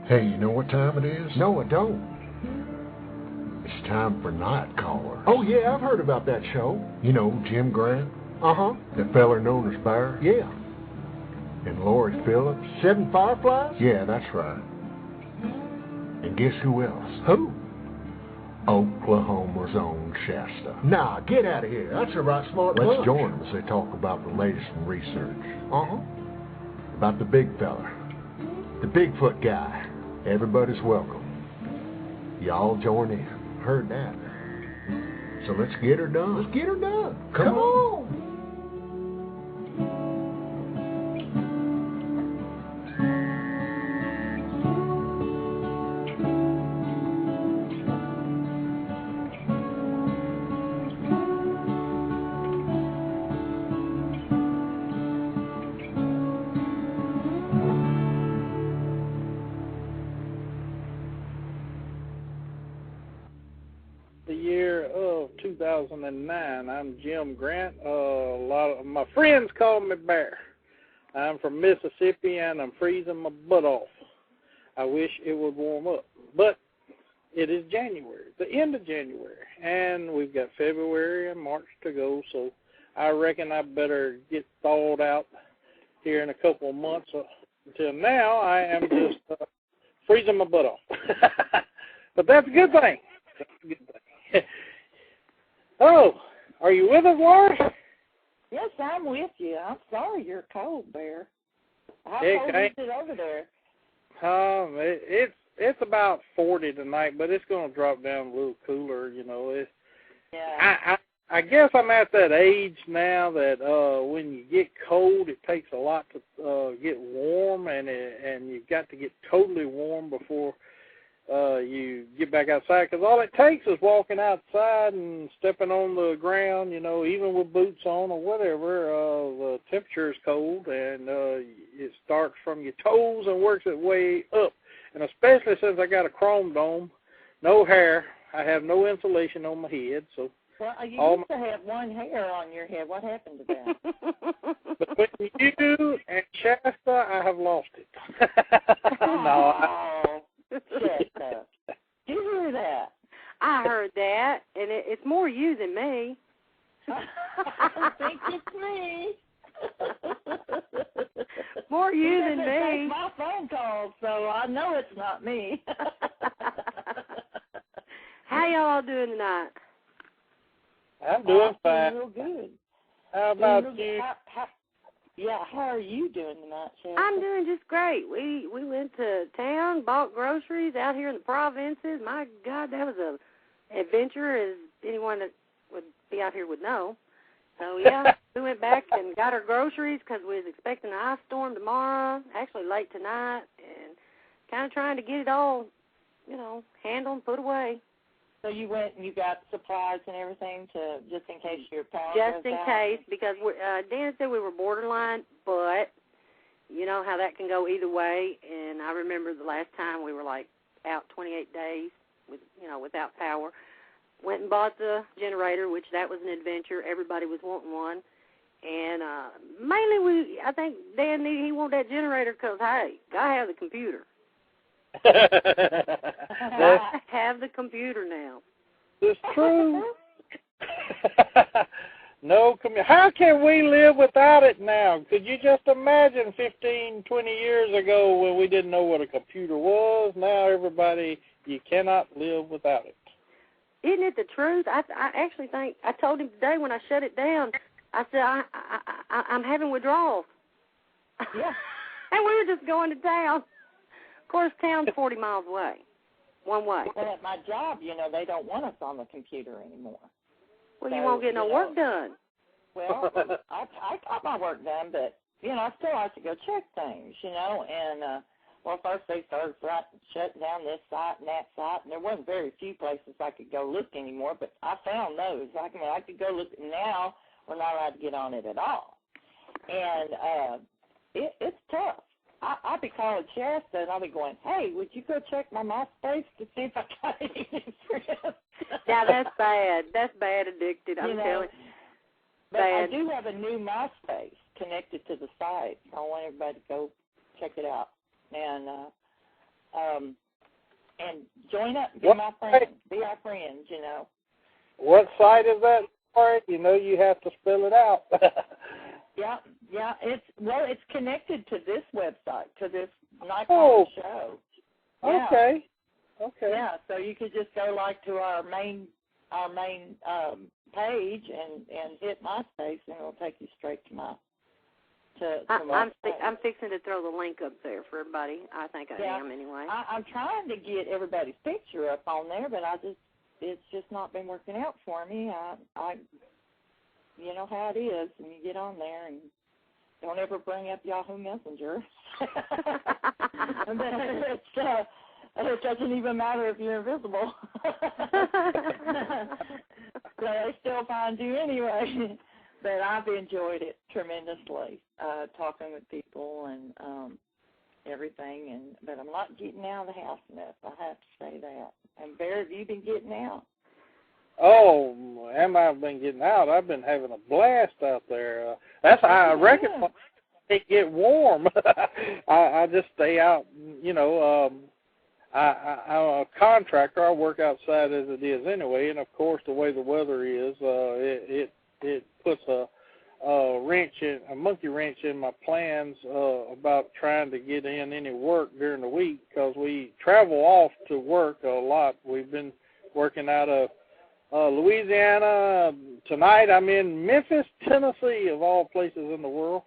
Hey, you know what time it is? No, I don't. It's time for Nite Callers. Oh, yeah, I've heard about that show. You know Jim Grant? Uh-huh. The feller known as Bear? Yeah. And Laurie Phillips? 7 Fireflies? Yeah, that's right. And guess who else? Who? Oklahoma's own Shasta. Nah, get out of here. That's a right smart bunch. Let's join them as they talk about the latest in research. Uh-huh. About the big fella. The Bigfoot guy. Everybody's welcome. Y'all join in. Heard that. So let's get her done. Let's get her done. Come on. The year of 2009. I'm Jim Grant. A lot of my friends call me Bear. I'm from Mississippi and I'm freezing my butt off. I wish it would warm up, but it is January, the end of January, and we've got February and March to go. So I reckon I better get thawed out here in a couple of months. Until now, I am just freezing my butt off. But that's a good thing. That's a good thing. Oh, are you with us, Laurie? Yes, I'm with you. I'm sorry you're cold, Bear. How Heck, cold is it over there? It's about 40 tonight, but it's going to drop down a little cooler. You know, Yeah. I guess I'm at that age now that when you get cold, it takes a lot to get warm, and you've got to get totally warm before you get back outside, because all it takes is walking outside and stepping on the ground, you know, even with boots on or whatever. The temperature is cold, and it starts from your toes and works its way up. And especially since I got a chrome dome, no hair, I have no insulation on my head. So Well, you used to have one hair on your head. What happened to that? between you and Shasta, I have lost it. No. Shasta. Did you hear that? I heard that, and it's more you than me. I think it's me. More you than Take me. my phone calls, so I know it's not me. How y'all doing tonight? I'm doing fine. Real good. How about you? How are you doing tonight, Shasta? I'm doing just great. We went to town, bought groceries out here in the provinces. My God, that was a adventure, as anyone that would be out here would know. So, yeah, we went back and got our groceries because we was expecting an ice storm tomorrow, actually late tonight, and kind of trying to get it all, you know, handled and put away. So you went and you got supplies and everything to just in case your power Just goes in out? case, because Dan said we were borderline, but you know how that can go either way. And I remember the last time we were like out 28 days without power. Went and bought the generator, which that was an adventure. Everybody was wanting one. And mainly I think Dan he wanted that generator because, hey, I have the computer. I have the computer now. It's true. How can we live without it now? Could you just imagine 15, 20 years ago when we didn't know what a computer was? Now everybody, you cannot live without it. Isn't it the truth? I actually think, I told him today when I shut it down, I said, I'm having withdrawals. Yeah. And we were just going to town. Of course, town's 40 miles away, one way. Well, at my job, they don't want us on the computer anymore. Well, so, you won't get no work done. Well, I got my work done, but, I still like to go check things, and, first they started shutting down this site and that site, and there wasn't very few places I could go look anymore, but I found those. I could go look, and now we're not allowed to get on it at all. And it's tough. I'll be calling Shasta, and I'll be going, hey, would you go check my MySpace to see if I got any friends? Yeah, that's bad. That's bad addicted, I'm telling you. But I do have a new and join up, be my friend, be our friends, you know. What site is that for it? You know you have to spell it out. Yeah, it's connected to this website, to this Nite Callers show. Yeah. Okay. Yeah, so you could just go like to our main page and hit MySpace, and it'll take you straight to my. I'm fixing to throw the link up there for everybody. I think I am anyway. I'm trying to get everybody's picture up on there, but it's just not been working out for me. I you know how it is when you get on there and don't ever bring up Yahoo Messenger. And then it doesn't even matter if you're invisible. So they still find you anyway. But I've enjoyed it tremendously, talking with people and everything. But I'm not getting out of the house enough. I have to say that. And Bear, have you been getting out? Oh, am I been getting out? I've been having a blast out there. That's I reckon it get warm. I just stay out. You know, I'm a contractor. I work outside as it is anyway. And of course, the way the weather is, it puts a monkey wrench in my plans about trying to get in any work during the week because we travel off to work a lot. We've been working out of Louisiana. Tonight I'm in Memphis, Tennessee, of all places in the world.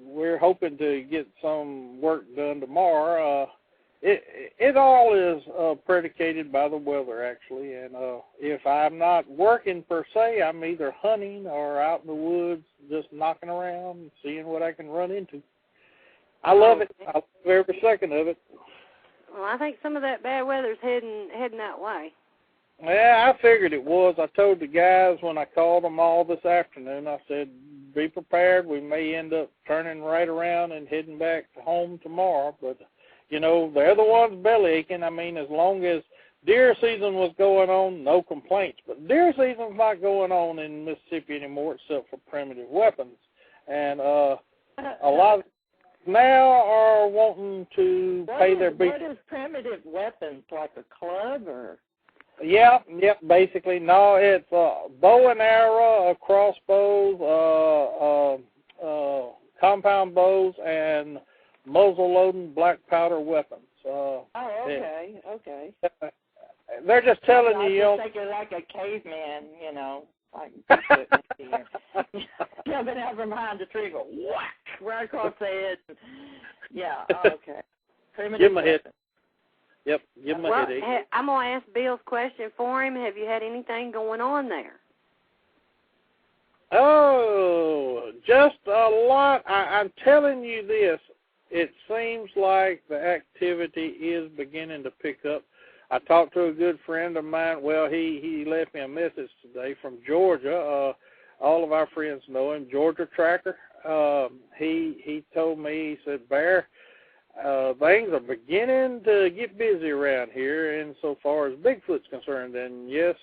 We're hoping to get some work done tomorrow. It all is predicated by the weather, actually. And if I'm not working per se, I'm either hunting or out in the woods just knocking around and seeing what I can run into. I love it. I love every second of it. Well, I think some of that bad weather's heading that way. Yeah, I figured it was. I told the guys when I called them all this afternoon, I said, be prepared. We may end up turning right around and heading back home tomorrow. But, you know, they're the ones belly aching. I mean, as long as deer season was going on, no complaints. But deer season's not going on in Mississippi anymore except for primitive weapons. And a lot of now are wanting to pay their beef. What is primitive weapons, like a club or? Yep, basically. No, it's bow and arrow, crossbows, compound bows, and muzzle-loading black powder weapons. Okay. They're just telling you. I think you're like a caveman, you know, like Bigfoot jumping out from behind the tree, go whack right across the head. Yeah, okay. Primitive Give him a hit. Yep, give him a headache. I'm going to ask Bill's question for him. Have you had anything going on there? Oh, just a lot. I'm telling you this. It seems like the activity is beginning to pick up. I talked to a good friend of mine. Well, he left me a message today from Georgia. All of our friends know him, Georgia Tracker. He told me, he said, Bear, things are beginning to get busy around here insofar as Bigfoot's concerned. And yes,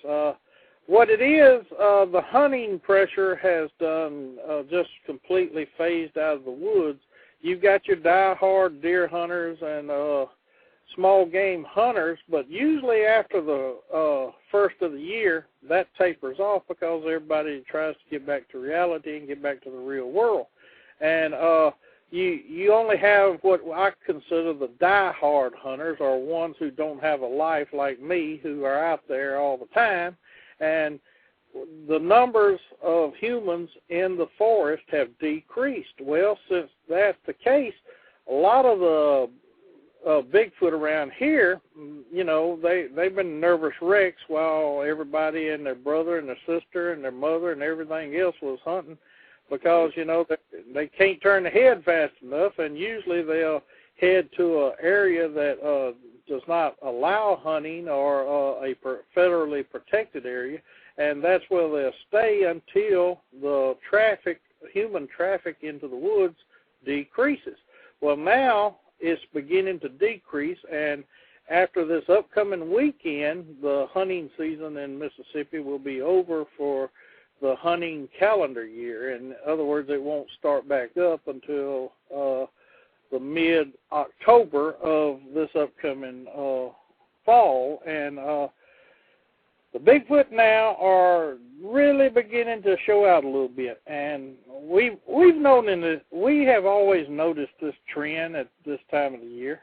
what it is, the hunting pressure has done just completely phased out of the woods. You've got your die-hard deer hunters and small game hunters, but usually after the first of the year, that tapers off because everybody tries to get back to reality and get back to the real world. And you only have what I consider the die-hard hunters, or ones who don't have a life like me, who are out there all the time. And the numbers of humans in the forest have decreased. Well, since that's the case, a lot of the Bigfoot around here, you know, they've been nervous wrecks while everybody and their brother and their sister and their mother and everything else was hunting, because, you know, they can't turn the head fast enough, and usually they'll head to an area that does not allow hunting or a federally protected area, and that's where they'll stay until the human traffic into the woods decreases. Well, now it's beginning to decrease, and after this upcoming weekend, the hunting season in Mississippi will be over for the hunting calendar year. In other words, it won't start back up until the mid-October of this upcoming fall, and the Bigfoot now are really beginning to show out a little bit, and we have always noticed this trend at this time of the year,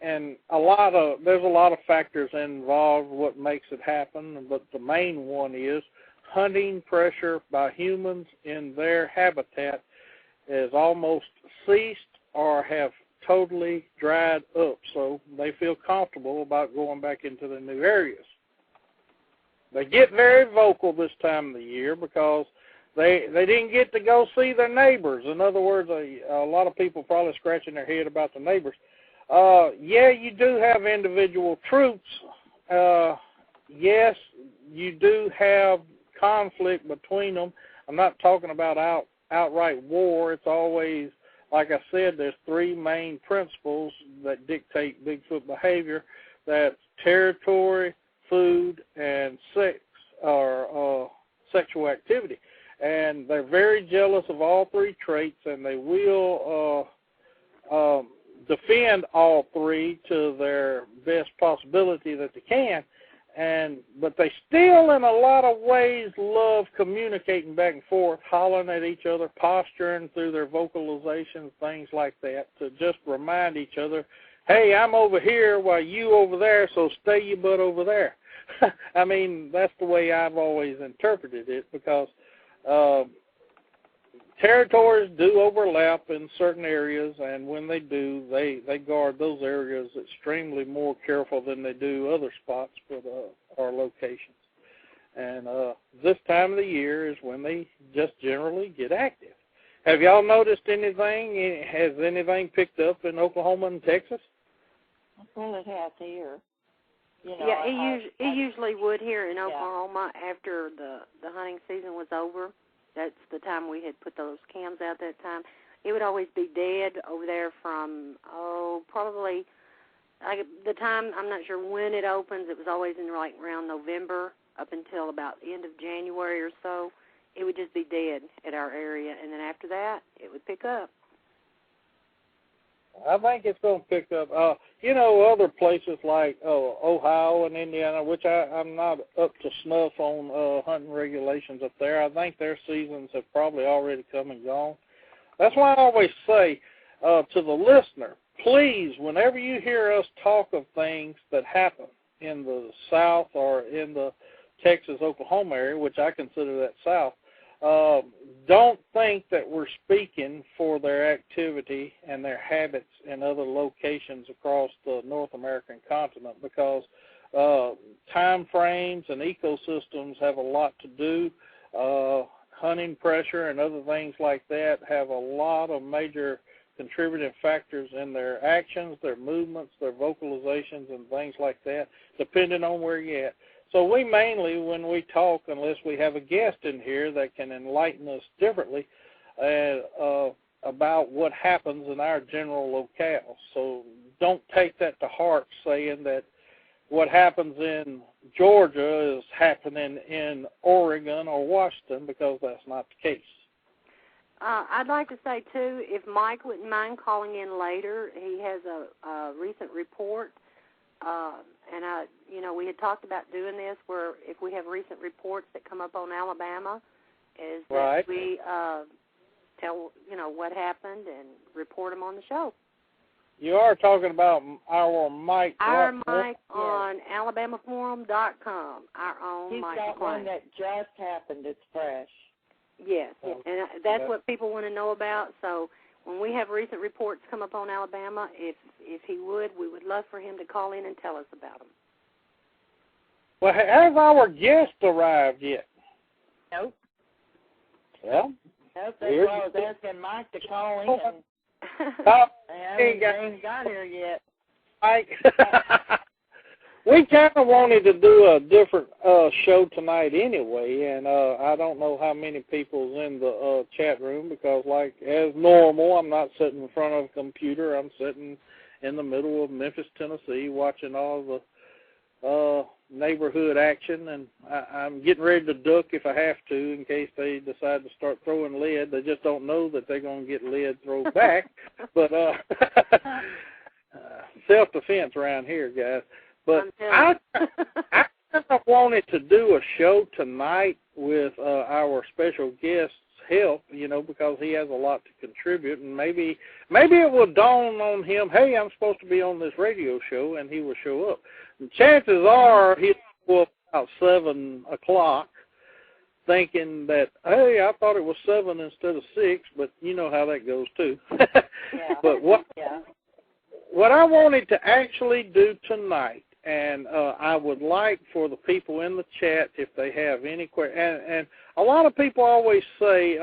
and there's a lot of factors involved what makes it happen, but the main one is hunting pressure by humans in their habitat has almost ceased or have totally dried up, so they feel comfortable about going back into the new areas. They get very vocal this time of the year because they didn't get to go see their neighbors. In other words, a lot of people probably scratching their head about the neighbors. Yeah, you do have individual troops. Yes, you do have conflict between them. I'm not talking about outright war. It's always, like I said, there's three main principles that dictate Bigfoot behavior. That's territory, food, and sex, or sexual activity. And they're very jealous of all three traits, and they will defend all three to their best possibility that they can. But they still, in a lot of ways, love communicating back and forth, hollering at each other, posturing through their vocalizations, things like that, to just remind each other, hey, I'm over here while you over there, so stay your butt over there. I mean, that's the way I've always interpreted it, because territories do overlap in certain areas, and when they do, they guard those areas extremely more careful than they do other spots or locations. And this time of the year is when they just generally get active. Have y'all noticed anything? Has anything picked up in Oklahoma and Texas? Well, it has here. You know, yeah, it usually would here in Oklahoma after the hunting season was over. That's the time we had put those cams out that time. It would always be dead over there from, probably the time, I'm not sure when it opens. It was always in like around November up until about the end of January or so. It would just be dead at our area, and then after that, it would pick up. I think it's going to pick up. Other places like Ohio and Indiana, which I'm not up to snuff on hunting regulations up there. I think their seasons have probably already come and gone. That's why I always say to the listener, please, whenever you hear us talk of things that happen in the South or in the Texas-Oklahoma area, which I consider that South, don't think that we're speaking for their activity and their habits in other locations across the North American continent, because time frames and ecosystems have a lot to do. Hunting pressure and other things like that have a lot of major contributing factors in their actions, their movements, their vocalizations, and things like that, depending on where you're at. So we mainly, when we talk, unless we have a guest in here that can enlighten us differently about what happens in our general locale. So don't take that to heart, saying that what happens in Georgia is happening in Oregon or Washington, because that's not the case. I'd like to say, too, if Mike wouldn't mind calling in later, he has a recent report. We had talked about doing this where if we have recent reports that come up on Alabama, is that we tell, what happened and report them on the show. You are talking about our Mike. Our Mike on alabamaforum.com. Our own Mike. He's got one that just happened. It's fresh. Yes, and that's what people want to know about. So when we have recent reports come up on Alabama, if he would, we would love for him to call in and tell us about them. Well, has our guest arrived yet? Nope. Well, nope. That's why I was asking Mike to call in. He ain't got here yet. Mike. We kind of wanted to do a different show tonight anyway, and I don't know how many people's in the chat room, because, like, as normal, I'm not sitting in front of a computer. I'm sitting in the middle of Memphis, Tennessee, watching all the neighborhood action, and I'm getting ready to duck if I have to, in case they decide to start throwing lead. They just don't know that they're going to get lead thrown back. But self-defense around here, guys. But I kind of wanted to do a show tonight with our special guest's help, because he has a lot to contribute, and maybe it will dawn on him, hey, I'm supposed to be on this radio show, and he will show up. And chances are he'll show up about 7 o'clock, thinking that, hey, I thought it was 7 instead of 6, but you know how that goes too. Yeah. But what I wanted to actually do tonight, and I would like for the people in the chat, if they have any questions, and a lot of people always say,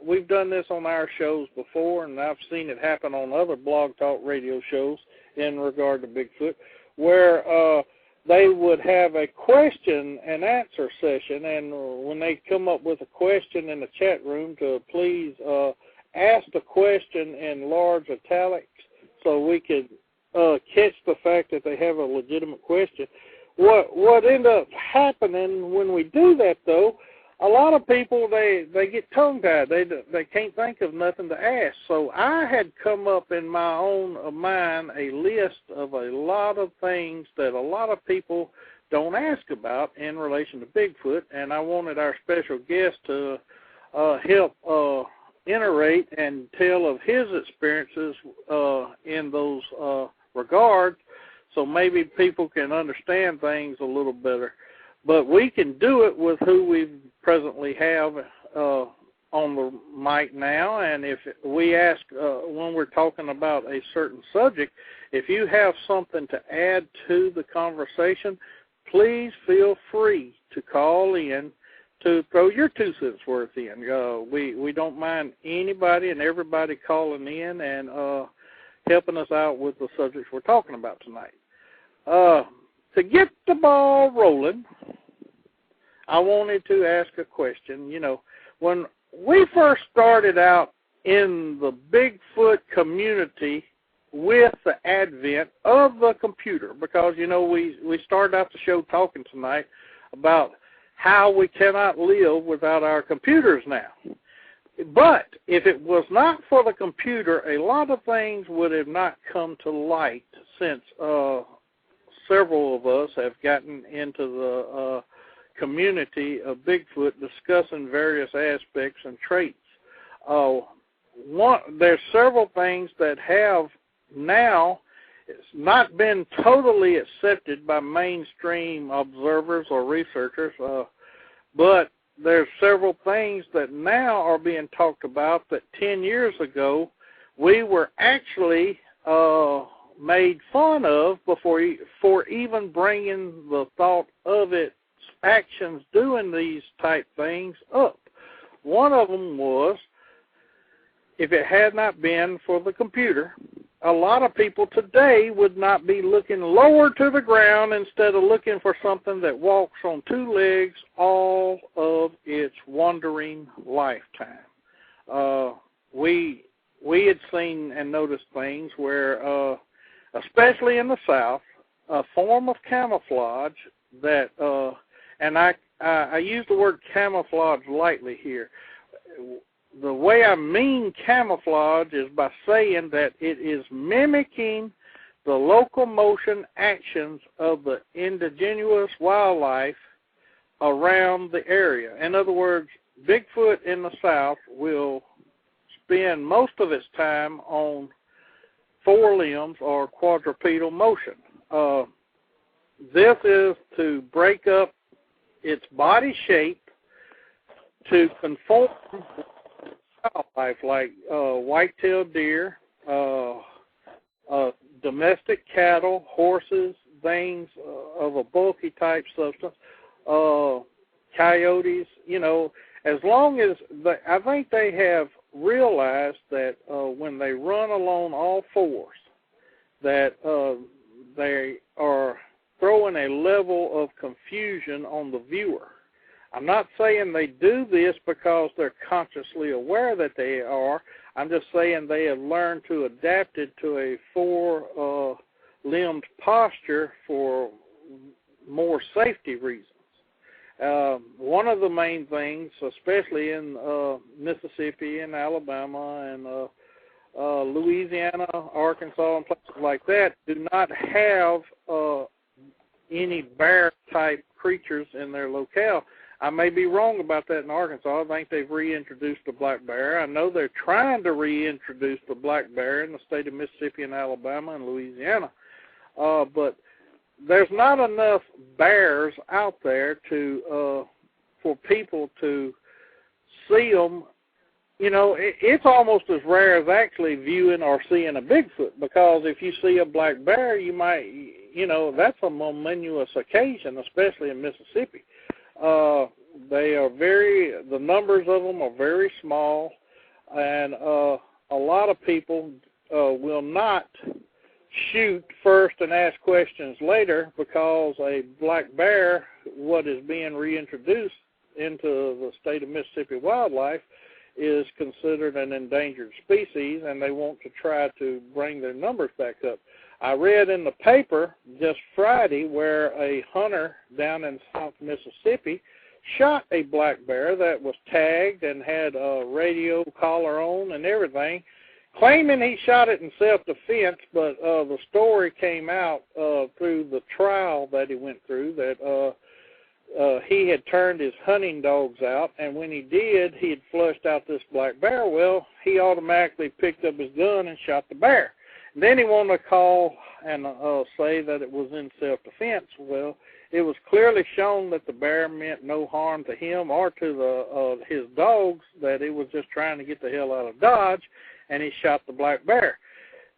we've done this on our shows before, and I've seen it happen on other Blog Talk radio shows in regard to Bigfoot, where they would have a question and answer session, and when they come up with a question in the chat room, to please ask the question in large italics so we could catch the fact that they have a legitimate question. What ends up happening when we do that, though, a lot of people, they get tongue-tied. They can't think of nothing to ask. So I had come up in my own mind a list of a lot of things that a lot of people don't ask about in relation to Bigfoot, and I wanted our special guest to help iterate and tell of his experiences in those regards, so maybe people can understand things a little better. But we can do it with who we presently have on the mic now, and if we ask when we're talking about a certain subject, if you have something to add to the conversation, please feel free to call in to throw your 2 cents worth in. We don't mind anybody and everybody calling in and helping us out with the subjects we're talking about tonight. To get the ball rolling, I wanted to ask a question. When we first started out in the Bigfoot community with the advent of the computer, because, we started out the show talking tonight about how we cannot live without our computers now. But if it was not for the computer, a lot of things would have not come to light, since several of us have gotten into the community of Bigfoot discussing various aspects and traits. There's several things that have now not been totally accepted by mainstream observers or researchers, but there's several things that now are being talked about that 10 years ago we were actually made fun of for even bringing the thought of its actions doing these type things up. One of them was, if it had not been for the computer, a lot of people today would not be looking lower to the ground instead of looking for something that walks on 2 legs all of its wandering lifetime. We had seen and noticed things where, especially in the South, a form of camouflage that, and I use the word camouflage lightly here. The way I mean camouflage is by saying that it is mimicking the locomotion actions of the indigenous wildlife around the area. In other words, Bigfoot in the South will spend most of its time on 4 limbs or quadrupedal motion. This is to break up its body shape to conform wildlife, like white-tailed deer, domestic cattle, horses, things of a bulky type substance, coyotes, as long as I think they have realized that when they run along all 4s, that they are throwing a level of confusion on the viewer. I'm not saying they do this because they're consciously aware that they are. I'm just saying they have learned to adapt it to a 4-limbed posture for more safety reasons. One of the main things, especially in Mississippi and Alabama and Louisiana, Arkansas, and places like that do not have any bear-type creatures in their locale. I may be wrong about that in Arkansas. I think they've reintroduced the black bear. I know they're trying to reintroduce the black bear in the state of Mississippi and Alabama and Louisiana. But there's not enough bears out there to for people to see them. You know, it's almost as rare as actually viewing or seeing a Bigfoot, because if you see a black bear, you might, you know, that's a momentous occasion, especially in Mississippi. They are the numbers of them are very small, and a lot of people will not shoot first and ask questions later, because a black bear, what is being reintroduced into the state of Mississippi wildlife, is considered an endangered species, and they want to try to bring their numbers back up. I read in the paper just Friday where a hunter down in South Mississippi shot a black bear that was tagged and had a radio collar on and everything, claiming he shot it in self-defense, but the story came out through the trial that he went through that he had turned his hunting dogs out, and when he did, he had flushed out this black bear. Well, he automatically picked up his gun and shot the bear. And then he wanted to call and say that it was in self-defense. Well, it was clearly shown that the bear meant no harm to him or to his dogs, that it was just trying to get the hell out of Dodge, and he shot the black bear.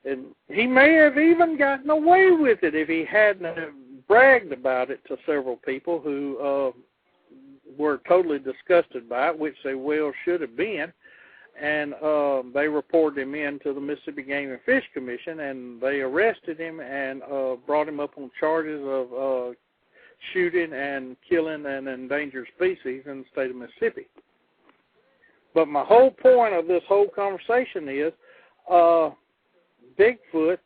And he may have even gotten away with it if he hadn't bragged about it to several people who were totally disgusted by it, which they well should have been. And they reported him in to the Mississippi Game and Fish Commission, and they arrested him and brought him up on charges of shooting and killing an endangered species in the state of Mississippi. But my whole point of this whole conversation is Bigfoot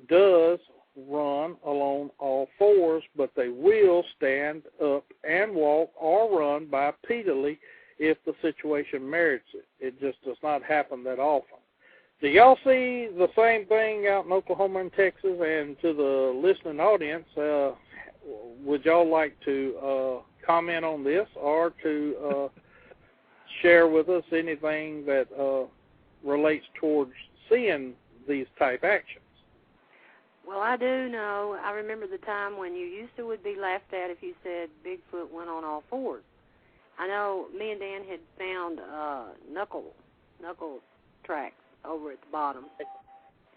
does run along all fours, but they will stand up and walk or run bipedally if the situation merits it. It just does not happen that often. Do y'all see the same thing out in Oklahoma and Texas? And to the listening audience, would y'all like to comment on this, or to share with us anything that relates towards seeing these type actions? Well, I do know. I remember the time when you would be laughed at if you said Bigfoot went on all fours. I know me and Dan had found knuckle tracks over at the bottom,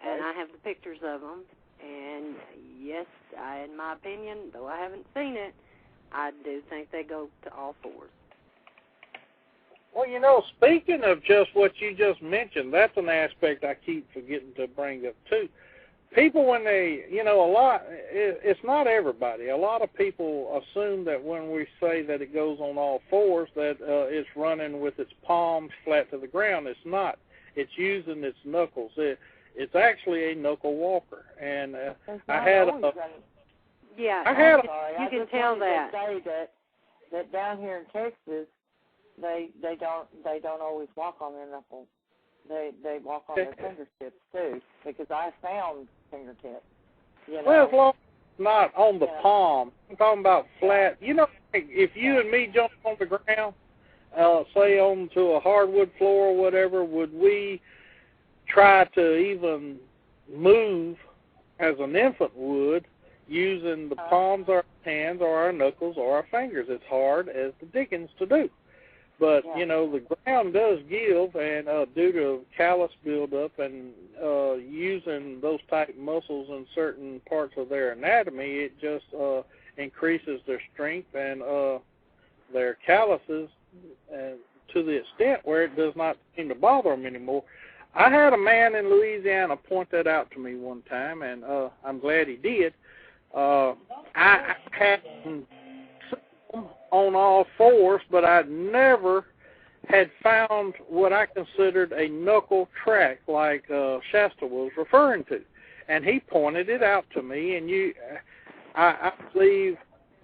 and I have the pictures of them. And yes, in my opinion, though I haven't seen it, I do think they go to all fours. Well, you know, speaking of just what you just mentioned, that's an aspect I keep forgetting to bring up too. People, when they, you know, it's not everybody. A lot of people assume that when we say that it goes on all fours, that it's running with its palms flat to the ground. It's not. It's using its knuckles. It's actually a knuckle walker. And I had a... Yeah, you can tell that. That down here in Texas, they don't always walk on their knuckles. They walk on their fingertips too, because I found fingertips. You know? Well, as long as it's not on the palm, I'm talking about flat. You know, if you and me jump on the ground, say onto a hardwood floor or whatever, would we try to even move as an infant would, using the palms of our hands or our knuckles or our fingers? It's hard as the dickens to do. But, you know, the ground does give, and due to callus buildup and using those type muscles in certain parts of their anatomy, it just increases their strength and their calluses to the extent where it does not seem to bother them anymore. I had a man in Louisiana point that out to me one time, and I'm glad he did. I hadn't on all fours, but I never had found what I considered a knuckle track like Shasta was referring to. And he pointed it out to me, and I believe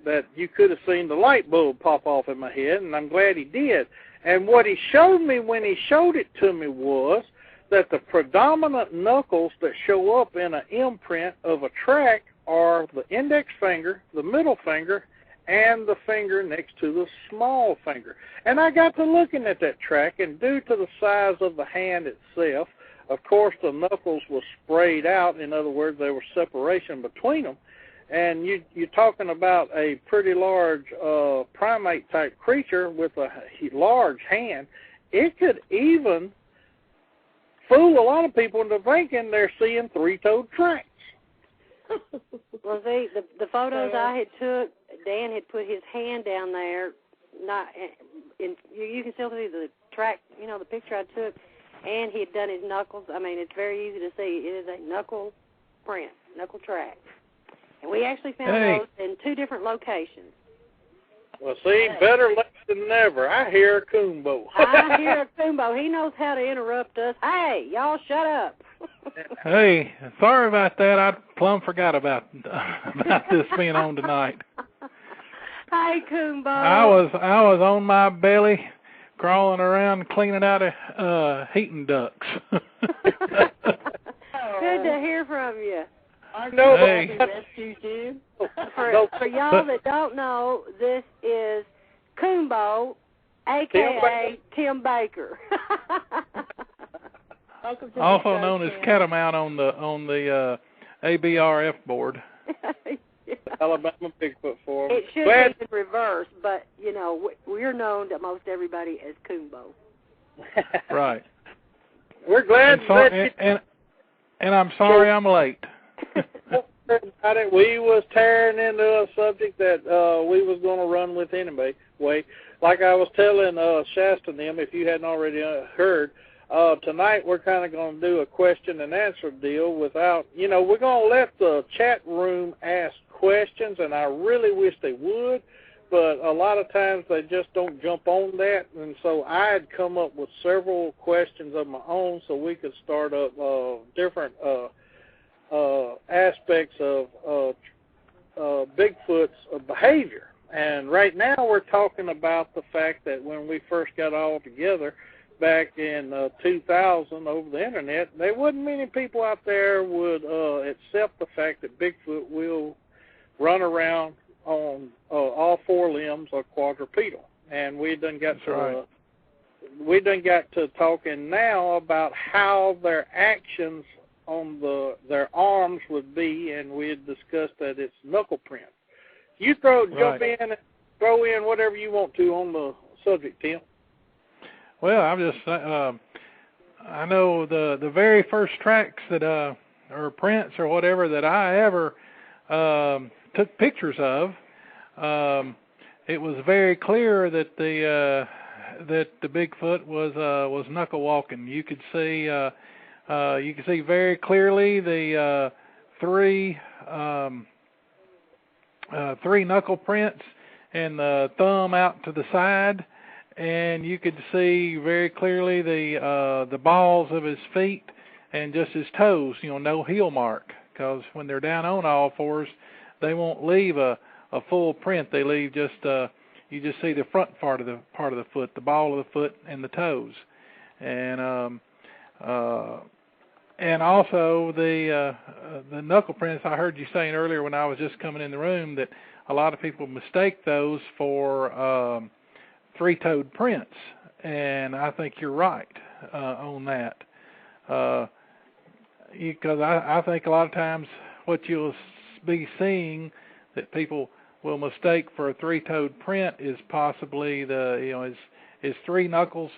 that you could have seen the light bulb pop off in my head, and I'm glad he did. And what he showed me when he showed it to me was that the predominant knuckles that show up in an imprint of a track are the index finger, the middle finger, and the finger next to the small finger. And I got to looking at that track, and due to the size of the hand itself, of course the knuckles were sprayed out. In other words, there was separation between them. And you're talking about a pretty large primate-type creature with a large hand. It could even fool a lot of people into thinking they're seeing three-toed tracks. Well, see, the photos I had took, Dan had put his hand down there. You can still see the track, the picture I took, and he had done his knuckles. I mean, it's very easy to see. It is a knuckle print, knuckle track. And we actually found those in 2 different locations. Well, see, better late than never. I hear a Coonbo. I hear a Coonbo. He knows how to interrupt us. Hey, y'all shut up. Hey, sorry about that. I plumb forgot about this being on tonight. Hey, Coonbo. I was on my belly, crawling around, cleaning out heating ducts. Good to hear from you. I know. Hey. Rescue too. For y'all that don't know, this is Coonbo, a.k.a. Tim Baker. Also known as Catamount on the ABRF board. Alabama Bigfoot Forum. It should be in reverse, but, we're known to most everybody as Coonbo. Right. We're glad and I'm sorry I'm late. We was tearing into a subject that we was going to run with anyway. Like I was telling Shasta and them, if you hadn't already heard, tonight we're kind of going to do a question and answer deal without, we're going to let the chat room ask questions, and I really wish they would, but a lot of times they just don't jump on that, and so I had come up with several questions of my own so we could start up different aspects of Bigfoot's behavior. And right now we're talking about the fact that when we first got all together back in 2000 over the internet, there wasn't many people out there would accept the fact that Bigfoot will run around on all 4 limbs or quadrupedal. And we done got to talking now about how their actions on their arms would be, and we had discussed that it's knuckle print. You jump in and throw in whatever you want to on the subject, Tim. Well, I'm just I know the very first tracks that or prints or whatever that I ever took pictures of, it was very clear that the Bigfoot was knuckle walking. You could see very clearly the three knuckle prints and the thumb out to the side, and you could see very clearly the balls of his feet and just his toes. No heel mark, because when they're down on all fours, they won't leave a full print. They leave just you just see the front part of the foot, the ball of the foot, and the toes, and also the knuckle prints. I heard you saying earlier when I was just coming in the room that a lot of people mistake those for 3-toed prints, and I think you're right on that. Because I think a lot of times what you'll be seeing that people will mistake for a 3-toed print is possibly is 3 knuckles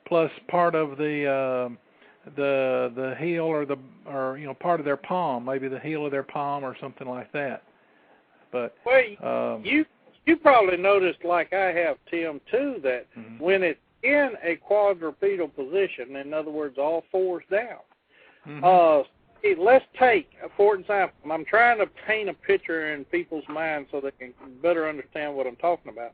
plus part of the heel or part of their palm, maybe the heel of their palm or something like that. But you probably noticed, like I have, Tim, too, that when it's in a quadrupedal position, in other words, all fours down, let's take, for example, and I'm trying to paint a picture in people's minds so they can better understand what I'm talking about.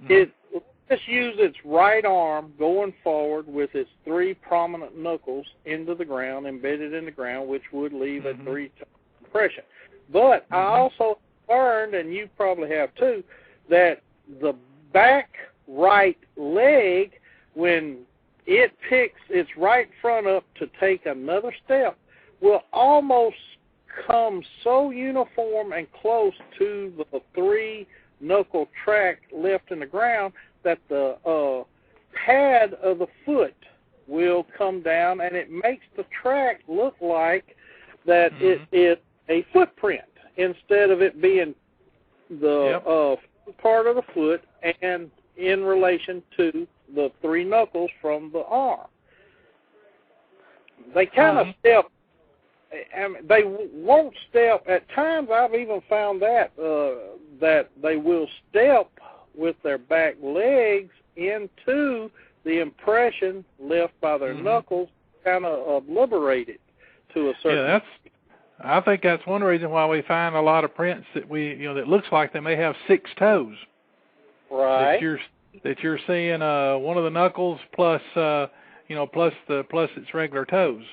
Let's use its right arm going forward with its 3 prominent knuckles into the ground, embedded in the ground, which would leave a 3-tone impression. But I also learned, and you probably have too, that the back right leg, when its right front up to take another step, will almost come so uniform and close to the 3-knuckle track left in the ground that the pad of the foot will come down, and it makes the track look like that it is a footprint instead of it being the part of the foot and in relation to the 3 knuckles from the arm. They kind of step. They won't step. At times, I've even found that they will step with their back legs into the impression left by their knuckles, kind of obliterated to a certain. I think that's one reason why we find a lot of prints that that looks like they may have 6 toes. Right. That you're seeing one of the knuckles plus plus its regular toes.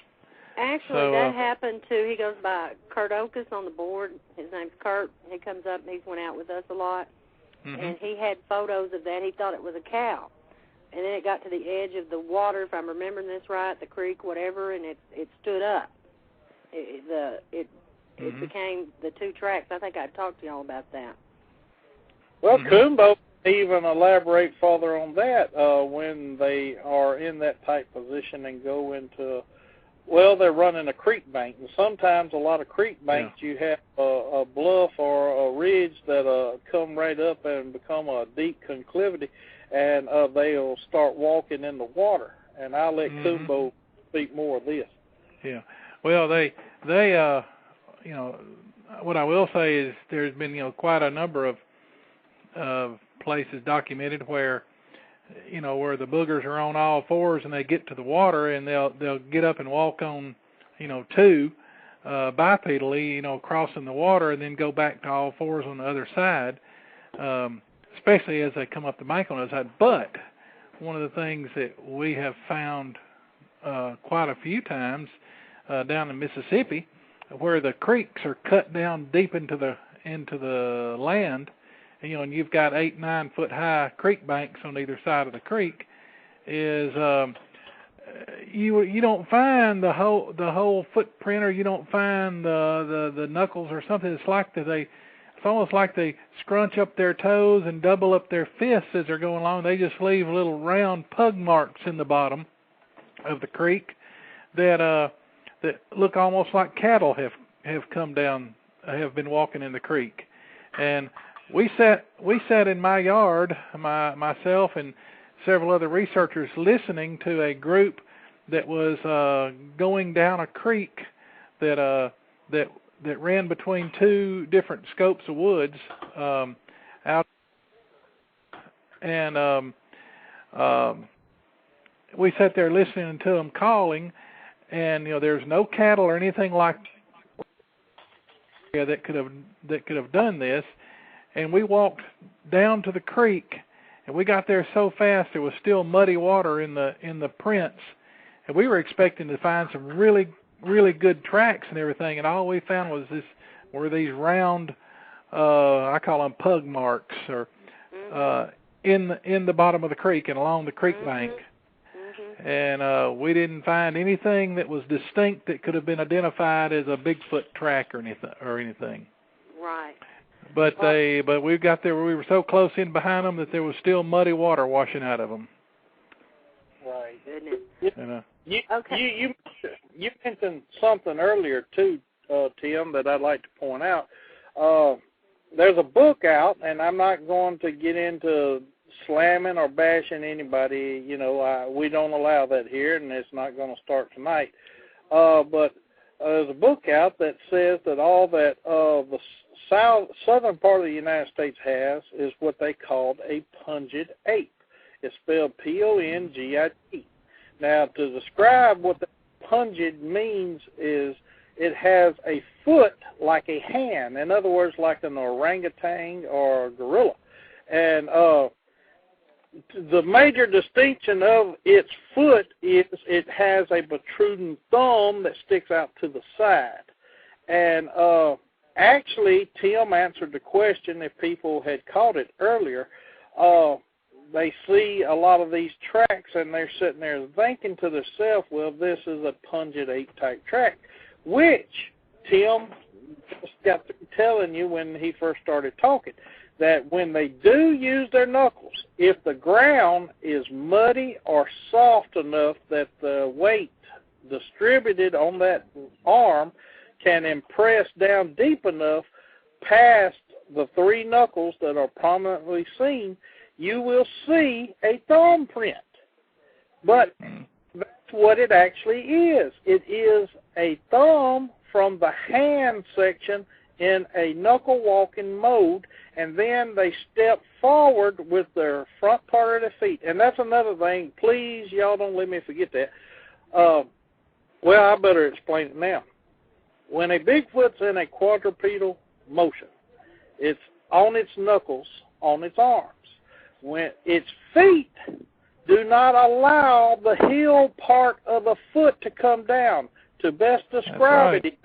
Actually, that happened too. He goes by Kurt Okus on the board. His name's Kurt. He comes up and he's went out with us a lot. And he had photos of that. He thought it was a cow. And then it got to the edge of the water, if I'm remembering this right, the creek, whatever, and it stood up. It became the 2 tracks. I think I talked to y'all about that. Well, Coonbo even elaborate further on that when they are in that tight position and go into. Well, they're running a creek bank, and sometimes a lot of creek banks you have a bluff or a ridge that come right up and become a deep conclivity, and they'll start walking in the water. And I'll let Coonbo speak more of this. Yeah. Well, they what I will say is there's been quite a number of places documented where where the boogers are on all 4s and they get to the water and they'll get up and walk on 2 bipedally, crossing the water, and then go back to all 4s on the other side, especially as they come up the bank on the other side. But one of the things that we have found quite a few times down in Mississippi, where the creeks are cut down deep into the land, and you've got 8-9 foot high creek banks on either side of the creek, is you don't find the whole footprint, or you don't find the knuckles or something. It's almost like they scrunch up their toes and double up their fists as they're going along. They just leave little round pug marks in the bottom of the creek that look almost like cattle have come down, have been walking in the creek. And we sat in my yard, myself and several other researchers, listening to a group that was going down a creek that ran between 2 different scopes of woods out, and we sat there listening to them calling, and there's no cattle or anything like that could have done this. And we walked down to the creek, and we got there so fast there was still muddy water in the prints, and we were expecting to find some really, really good tracks and everything, and all we found were these round, I call them pug marks, or in the bottom of the creek and along the creek bank. And we didn't find anything that was distinct that could have been identified as a Bigfoot track or anything. Right. But we got there. We were so close in behind them that there was still muddy water washing out of them. Right. Goodness. You mentioned something earlier too, Tim, that I'd like to point out. There's a book out, and I'm not going to get into slamming or bashing anybody. We don't allow that here, and it's not going to start tonight. But there's a book out that says that all that the southern part of the United States has is what they called a pungid ape. It's spelled Pongid. Now, to describe what the pungid means is it has a foot like a hand. In other words, like an orangutan or a gorilla. And the major distinction of its foot is it has a protruding thumb that sticks out to the side. And actually, Tim answered the question if people had caught it earlier. they see a lot of these tracks, and they're sitting there thinking to themselves, well, this is a pungent ape-type track, which Tim just got to telling you when he first started talking, that when they do use their knuckles, if the ground is muddy or soft enough that the weight distributed on that arm can impress down deep enough past the three knuckles that are prominently seen, you will see a thumb print. But that's what it actually is. It is a thumb from the hand section in a knuckle walking mode, and then they step forward with their front part of their feet. And that's another thing. Please, y'all don't let me forget that. Well, I better explain it now. When a Bigfoot's in a quadrupedal motion, it's on its knuckles, on its arms. When its feet do not allow the heel part of the foot to come down. To best describe it,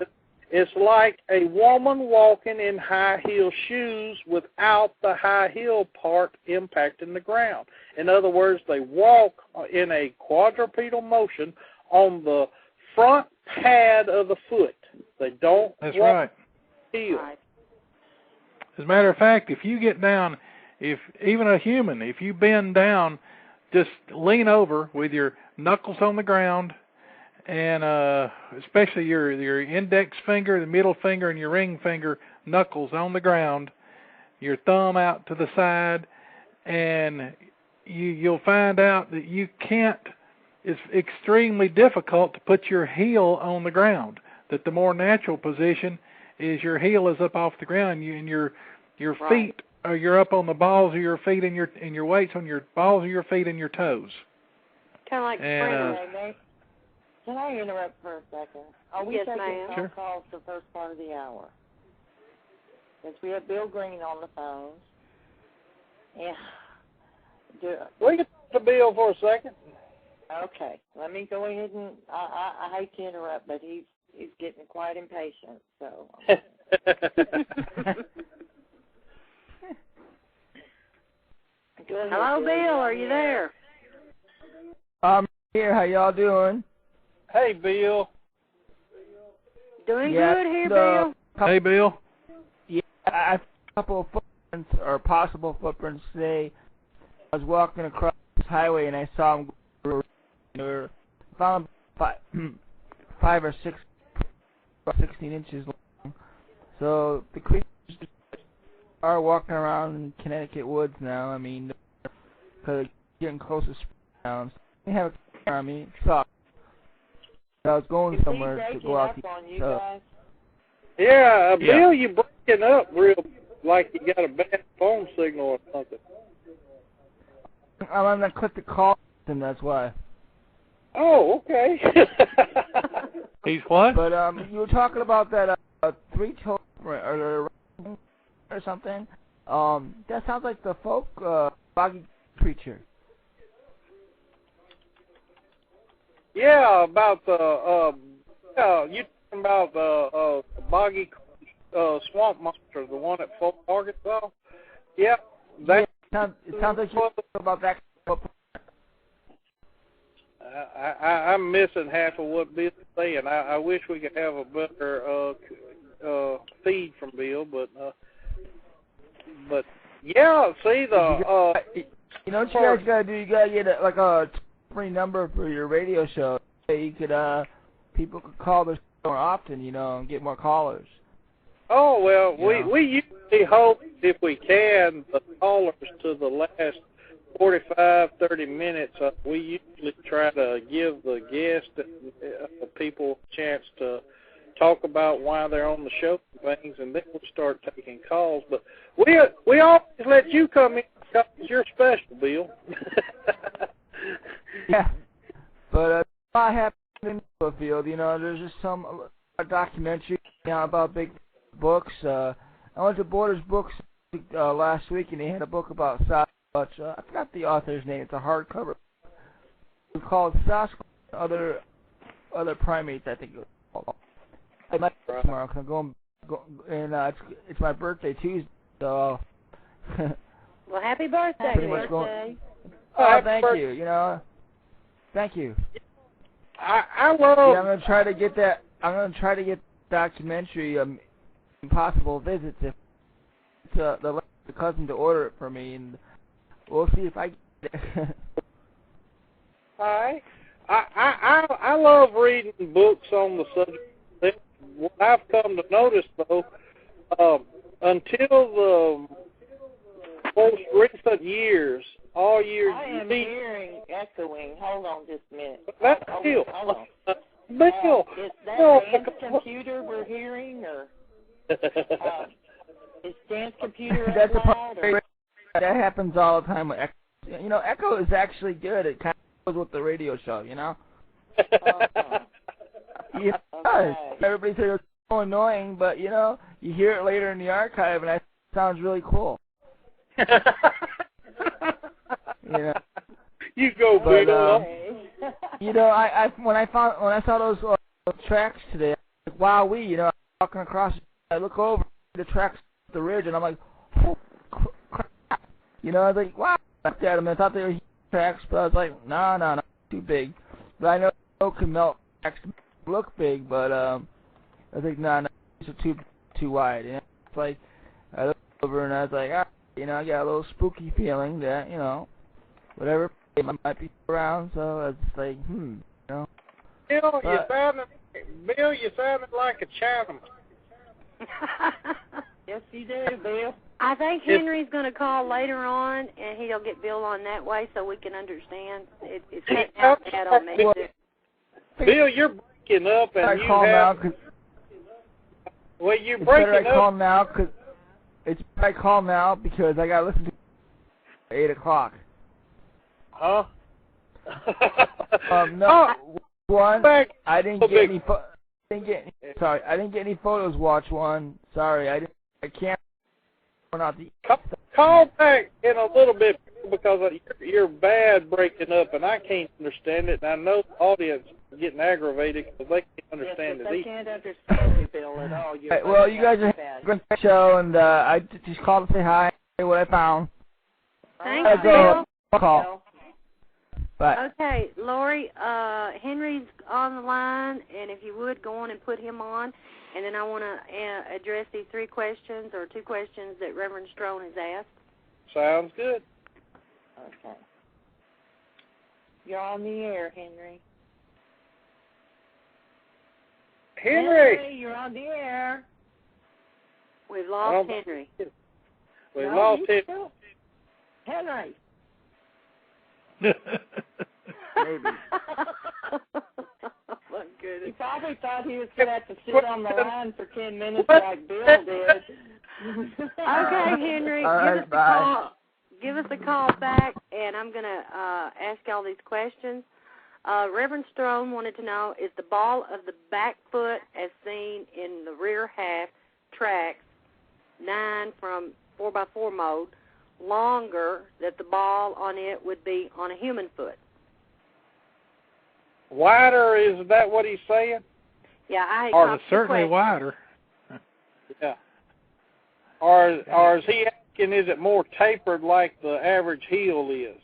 it's like a woman walking in high heel shoes without the high heel part impacting the ground. In other words, they walk in a quadrupedal motion on the front pad of the foot. They don't walk heel. As a matter of fact, if you get down, if even a human, if you bend down, just lean over with your knuckles on the ground, and especially your index finger, the middle finger, and your ring finger knuckles on the ground, your thumb out to the side, and you'll find out that you can't, it's extremely difficult to put your heel on the ground, that the more natural position is your heel is up off the ground, and your feet, you're up on the balls of your feet, and your weight's on your balls of your feet and your toes. Kind of like sprinting. Can I interrupt for a second? Are we taking phone calls the first part of the hour? Because we have Bill Green on the phones. Yeah. We can talk to Bill for a second. Okay. Let me go ahead and, I hate to interrupt, but he's getting quite impatient, so. Hello, Bill. Are you there? I'm here. How y'all doing? Hey, Bill. Doing good here, Bill. Hey, Bill. Yeah, I have a couple of footprints, or possible footprints today. I was walking across this highway, and I saw them go, found 5 or 6, 16 inches long. So the creatures are walking around in Connecticut woods now. I mean, because getting close to spring now. They have a camera on me. It sucks. I was going somewhere to go out to Yeah, Bill, you're breaking up real like you got a bad phone signal or something. I'm on that click to call, and that's why. Oh, okay. He's what? But you were talking about that three-toed or something. That sounds like the folk boggy creature. Yeah, about the you talking about the boggy swamp monster, the one at Fort Arkansas? Yep. It sounds like you talking about that. I'm missing half of what Bill's saying. I wish we could have a better feed from Bill, but yeah, see the you know what you guys gotta do? You gotta get a free number for your radio show. You could people could call this more often, and get more callers. Oh well, we usually hope if we can the callers to the last 45, 30 minutes. We usually try to give the guests people a chance to talk about why they're on the show and things, and then we'll start taking calls. But we always let you come in because you're special, Bill. Yeah, but I happen in the field. There's just a documentary about big books. I went to Borders Books last week, and they had a book about Sasquatch. I forgot the author's name. It's a hardcover. It's called Sasquatch and Other Primates, I think it was called. I might go tomorrow because I'm going and it's my birthday Tuesday, so Well, happy birthday, Pretty much birthday. Oh, thank you. You know, thank you. I love. Yeah, I'm gonna try to get that. I'm gonna try to get the documentary, Impossible Visits. If the cousin to order it for me, and we'll see if I get it. All right. I love reading books on the subject. What I've come to notice, though, until the most recent years, all years. I am hearing echoing. Hold on just a minute. That's Bill. Hold on. Bill. Is that Dan's computer we're hearing, or is Dan's computer That's loud? That happens all the time with Echo. You know, Echo is actually good. It kind of goes with the radio show, you know? Yeah, Okay. everybody says it's so annoying, but, you know, you hear it later in the archive, and it sounds really cool. You know? You go, Bill. You know, when I saw those tracks today, I was like, wow, you know, I'm walking across, I look over the tracks at the ridge, and I'm like, oh, crap. You know, I was like, wow. I looked at them, and I thought they were huge tracks, but I was like, no, too big. But I know can melt tracks look big, but I think, no, these are too wide. And it's like, I looked over, and I was like, you know, I got a little spooky feeling that, you know, whatever might be around, so I was just like, you know. Bill, you sounded like a Chinaman. Yes, you do, Bill. I think Henry's going to call later on, and he'll get Bill on that way so we can understand. It's cutting out bad on me. Bill, you're breaking up, and you have... Well, you're breaking up. It's I call now because I got to listen to 8 o'clock. Huh? No. One, I didn't get any. I didn't get any photos. Watch one. Sorry, I can't. Not the. Call back in a little bit because you're bad breaking up, and I can't understand it. And I know the audience is getting aggravated because they can't understand it. They can't understand you, Bill, at all. Well, you guys are having a great show, and I just called to say hi, say what I found. Thanks, Bill. Call. Bye. Okay, Laurie, Henry's on the line, and if you would, go on and put him on. And then I want to address these 3 questions or 2 questions that Reverend Strone has asked. Sounds good. Okay. You're on the air, Henry. Henry, you're on the air. We've lost Henry. We've lost him. Henry. Maybe. He probably thought he was going to have to sit on the line for 10 minutes like Bill did. Okay, Henry, give us a call back, and I'm going to ask all these questions. Reverend Strone wanted to know, is the ball of the back foot as seen in the rear half tracks 9 from 4x4 mode longer that the ball on it would be on a human foot? Wider, is that what he's saying? Yeah, Or it's certainly wider. Yeah. Or is he asking, is it more tapered like the average heel is?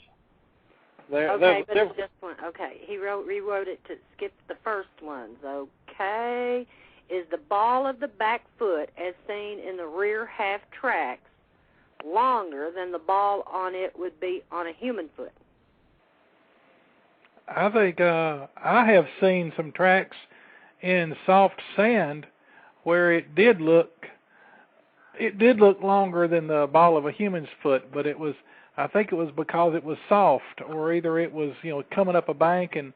Okay, but it's just one. Okay, he rewrote it to skip the first ones. Okay, is the ball of the back foot as seen in the rear half tracks longer than the ball on it would be on a human foot? I think I have seen some tracks in soft sand where it did look longer than the ball of a human's foot, but I think it was because it was soft, or either it was, you know, coming up a bank and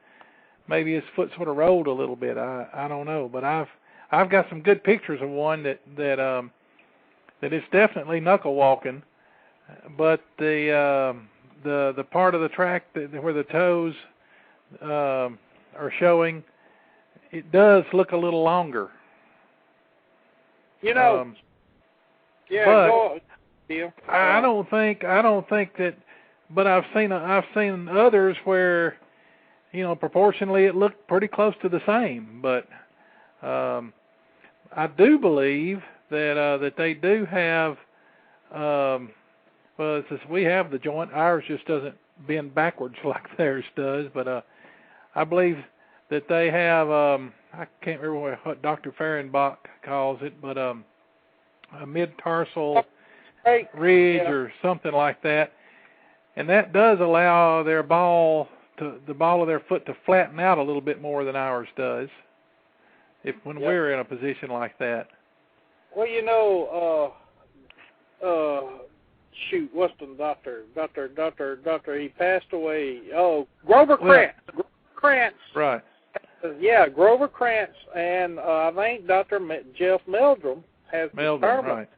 maybe his foot sort of rolled a little bit. I don't know, but I've got some good pictures of one that is definitely knuckle walking, but the part of the track where the toes are showing, it does look a little longer. You know, yeah. Go on. I don't think that, but I've seen others where, you know, proportionally it looked pretty close to the same. But I do believe that they do have Well, it's just, we have the joint. Ours just doesn't bend backwards like theirs does. But I believe that they have, I can't remember what Dr. Fehrenbach calls it, but a mid-tarsal ridge or something like that. And that does allow the ball of their foot to flatten out a little bit more than ours does, when we're in a position like that. Well, what's the doctor? He passed away. Oh, Grover Krantz. Grover Krantz. Right. Yeah, Grover Krantz, and I think Dr. Jeff Meldrum has determined. Right.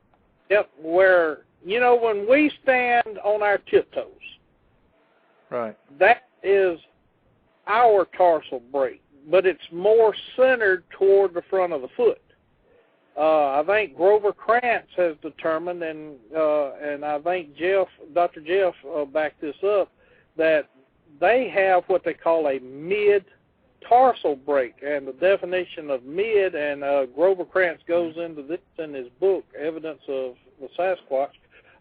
Yep, where, when we stand on our tiptoes, right, that is our tarsal break, but it's more centered toward the front of the foot. I think Grover Krantz has determined, and I think Dr. Jeff backed this up, that they have what they call a mid-tarsal break, and the definition of mid, and Grover Krantz goes into this in his book, Evidence of the Sasquatch.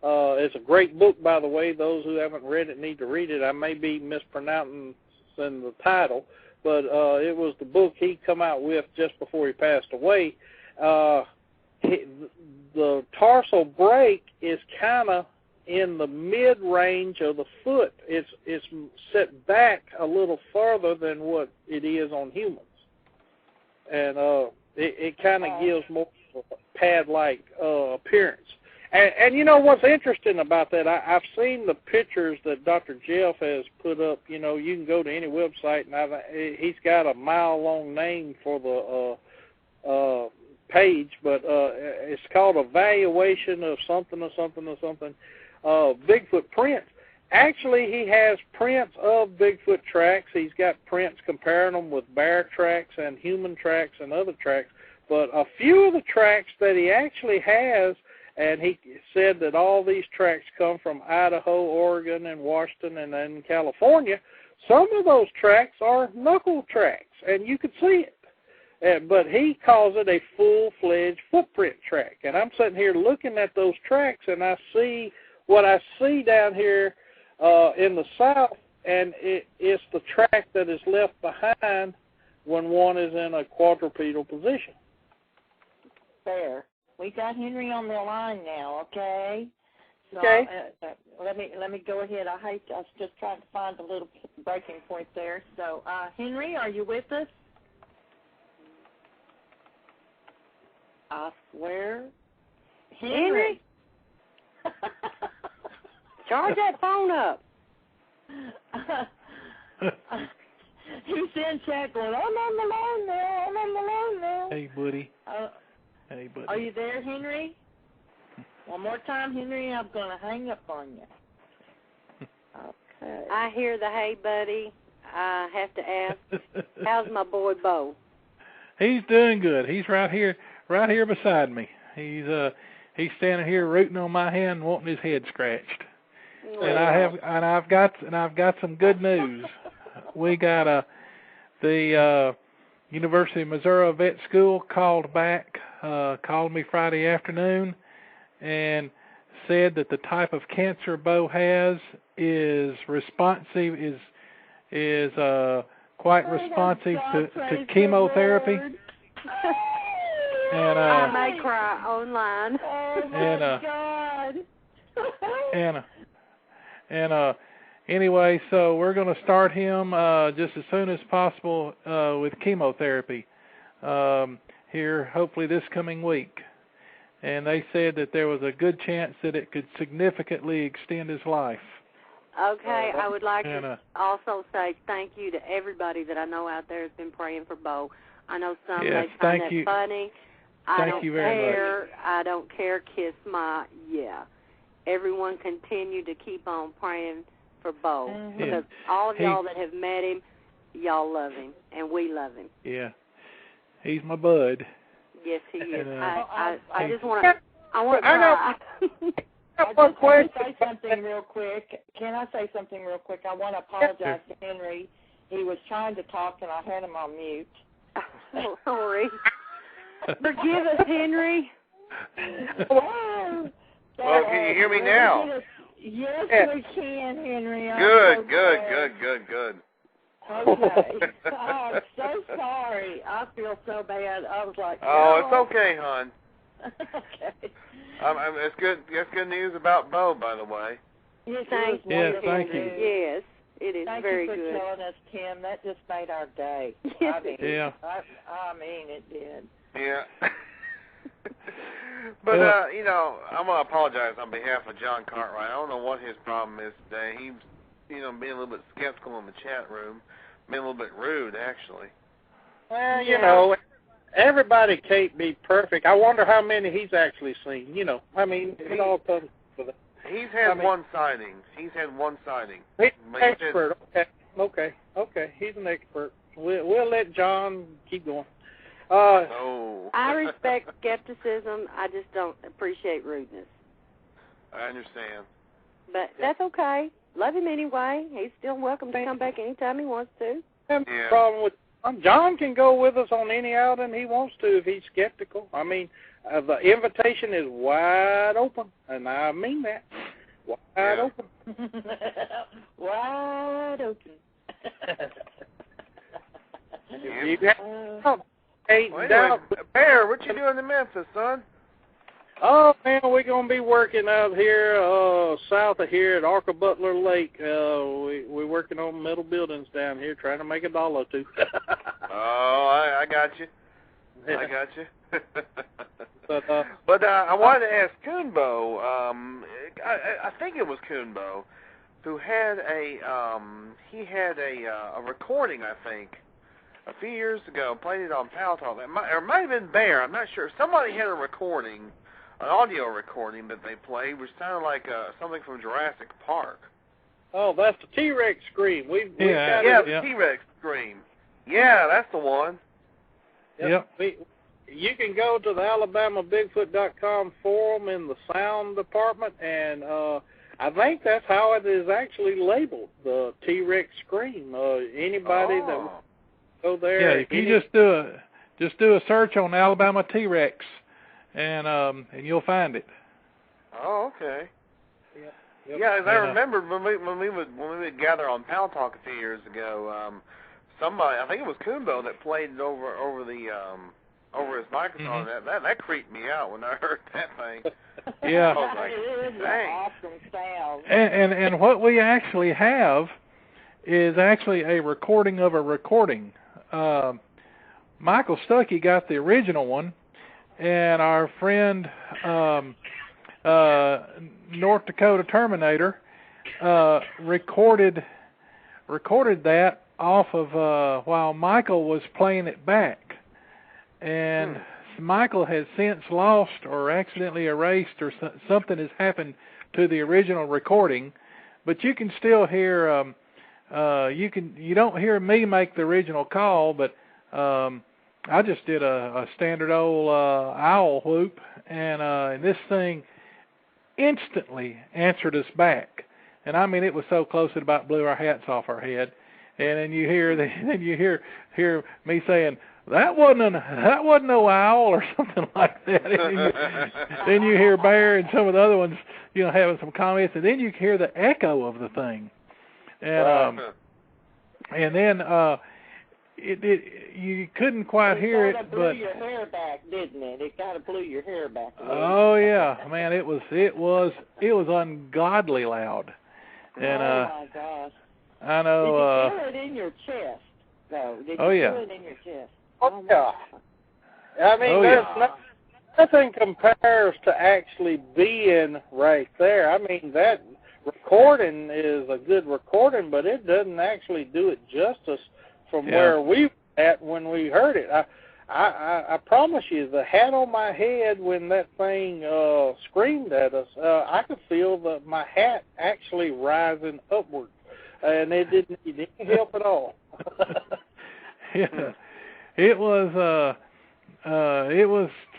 It's a great book, by the way. Those who haven't read it need to read it. I may be mispronouncing the title, but it was the book he come out with just before he passed away. The tarsal break is kind of in the mid-range of the foot. It's set back a little further than what it is on humans. And it kind of gives more pad-like appearance. And what's interesting about that, I've seen the pictures that Dr. Jeff has put up. You can go to any website, and he's got a mile-long name for the page, but it's called Evaluation of something or something or something. Bigfoot prints. Actually, he has prints of Bigfoot tracks. He's got prints comparing them with bear tracks and human tracks and other tracks. But a few of the tracks that he actually has, and he said that all these tracks come from Idaho, Oregon, and Washington, and then California. Some of those tracks are knuckle tracks, and you can see it. But he calls it a full-fledged footprint track. And I'm sitting here looking at those tracks, and I see what I see down here in the south, and it's the track that is left behind when one is in a quadrupedal position. Fair. We got Henry on the line now, okay? So, okay. Let me go ahead. I was just trying to find a little breaking point there. So, Henry, are you with us? I swear. Henry? Charge that phone up. He's in chat going, I'm on the line now, I'm on the line now. Hey, buddy. Hey, buddy. Are you there, Henry? One more time, Henry, I'm going to hang up on you. Okay. I hear the hey, buddy. I have to ask, how's my boy Bo? He's doing good. He's right here beside me. He's standing here rooting on my hand, wanting his head scratched. Well. And I've got some good news. We got the University of Missouri Vet School called me Friday afternoon and said that the type of cancer Bo has is responsive, is quite responsive to chemotherapy. And I may cry online. Oh my God. Anyway, so we're going to start him just as soon as possible with chemotherapy here, hopefully this coming week. And they said that there was a good chance that it could significantly extend his life. Okay, I would like to also say thank you to everybody that I know out there has been praying for Bo. I know some may find that funny. Thank you very much. I don't care. Kiss my Everyone continue to keep on praying for Bo because all of y'all that have met him, y'all love him and we love him. Yeah, he's my bud. Yes, he is. I just want to. I want to cry. I just want to say something real quick. Can I say something real quick? I want to apologize to Henry. He was trying to talk and I had him on mute. Oh, sorry. Forgive us, Henry. Well, can you hear me now? Yes, we can, Henry. Good. Okay. I'm so sorry. I feel so bad. I was like, oh, it's okay, hon. Okay. It's good. That's good news about Bo, by the way. Yes, thank you. Yes, it is very good. Thank you for telling us, Tim. That just made our day. Yes. I mean, yeah. I mean, it did. Yeah. But, you know, I'm going to apologize on behalf of John Cartwright. I don't know what his problem is today. He's, you know, being a little bit skeptical in the chat room, being a little bit rude, actually. Well, you know, everybody can't be perfect. I wonder how many he's actually seen. You know, I mean, it all comes with it. He's had one sighting. He's an expert. Okay. He's an expert. We'll let John keep going. I respect skepticism. I just don't appreciate rudeness. I understand. But that's okay. Love him anyway. He's still welcome to come back anytime he wants to. No problem with John. Can go with us on any outing he wants to if he's skeptical. I mean, the invitation is wide open, and I mean that. Wide open. Wide open. Anyway, Bear, what you doing in Memphis, son? Oh, man, we're going to be working out here south of here at Arca Butler Lake. We're working on metal buildings down here, trying to make $1 or $2. Oh, I got you. I got you. But I wanted to ask Coonbo, I think it was Coonbo, who had a recording, I think, a few years ago, played it on Pal Talk. It might have been Bear, I'm not sure. Somebody had a recording, an audio recording that they played, which sounded like something from Jurassic Park. Oh, that's the T-Rex scream. The T-Rex scream. Yeah, that's the one. Yep. You can go to the AlabamaBigfoot.com forum in the sound department, and I think that's how it is actually labeled, the T-Rex scream. Anybody that go there. Yeah, if you just do a search on Alabama T-Rex, and you'll find it. Oh, okay. Yeah, as I remember when we would gather on Pal Talk a few years ago, somebody, I think it was Coonbo, that played it over his microphone. Mm-hmm. That creeped me out when I heard that thing. Yeah. I was like, dang. Awesome sound. And what we actually have is actually a recording of a recording. Michael Stuckey got the original one, and our friend North Dakota Terminator recorded that off of while Michael was playing it back. And Michael has since lost or accidentally erased, or something has happened to the original recording, but you can still hear. You don't hear me make the original call, but I just did a standard old owl whoop, and this thing instantly answered us back. And I mean, it was so close it about blew our hats off our head. And then you hear me saying, that wasn't no owl, or something like that. And then you hear Bear and some of the other ones, having some comments, and then you hear the echo of the thing. And then you couldn't quite hear it, but blew your hair back, didn't it? It kind of blew your hair back. Oh yeah, man, it was ungodly loud. And oh my gosh! I know. Did you feel it in your chest, though? Did you feel it in your chest? Oh yeah. I mean, nothing compares to actually being right there. I mean, that recording is a good recording, but it doesn't actually do it justice from where we were at when we heard it. I promise you, the hat on my head when that thing screamed at us, I could feel my hat actually rising upward, and it didn't need any help at all. Yeah, it was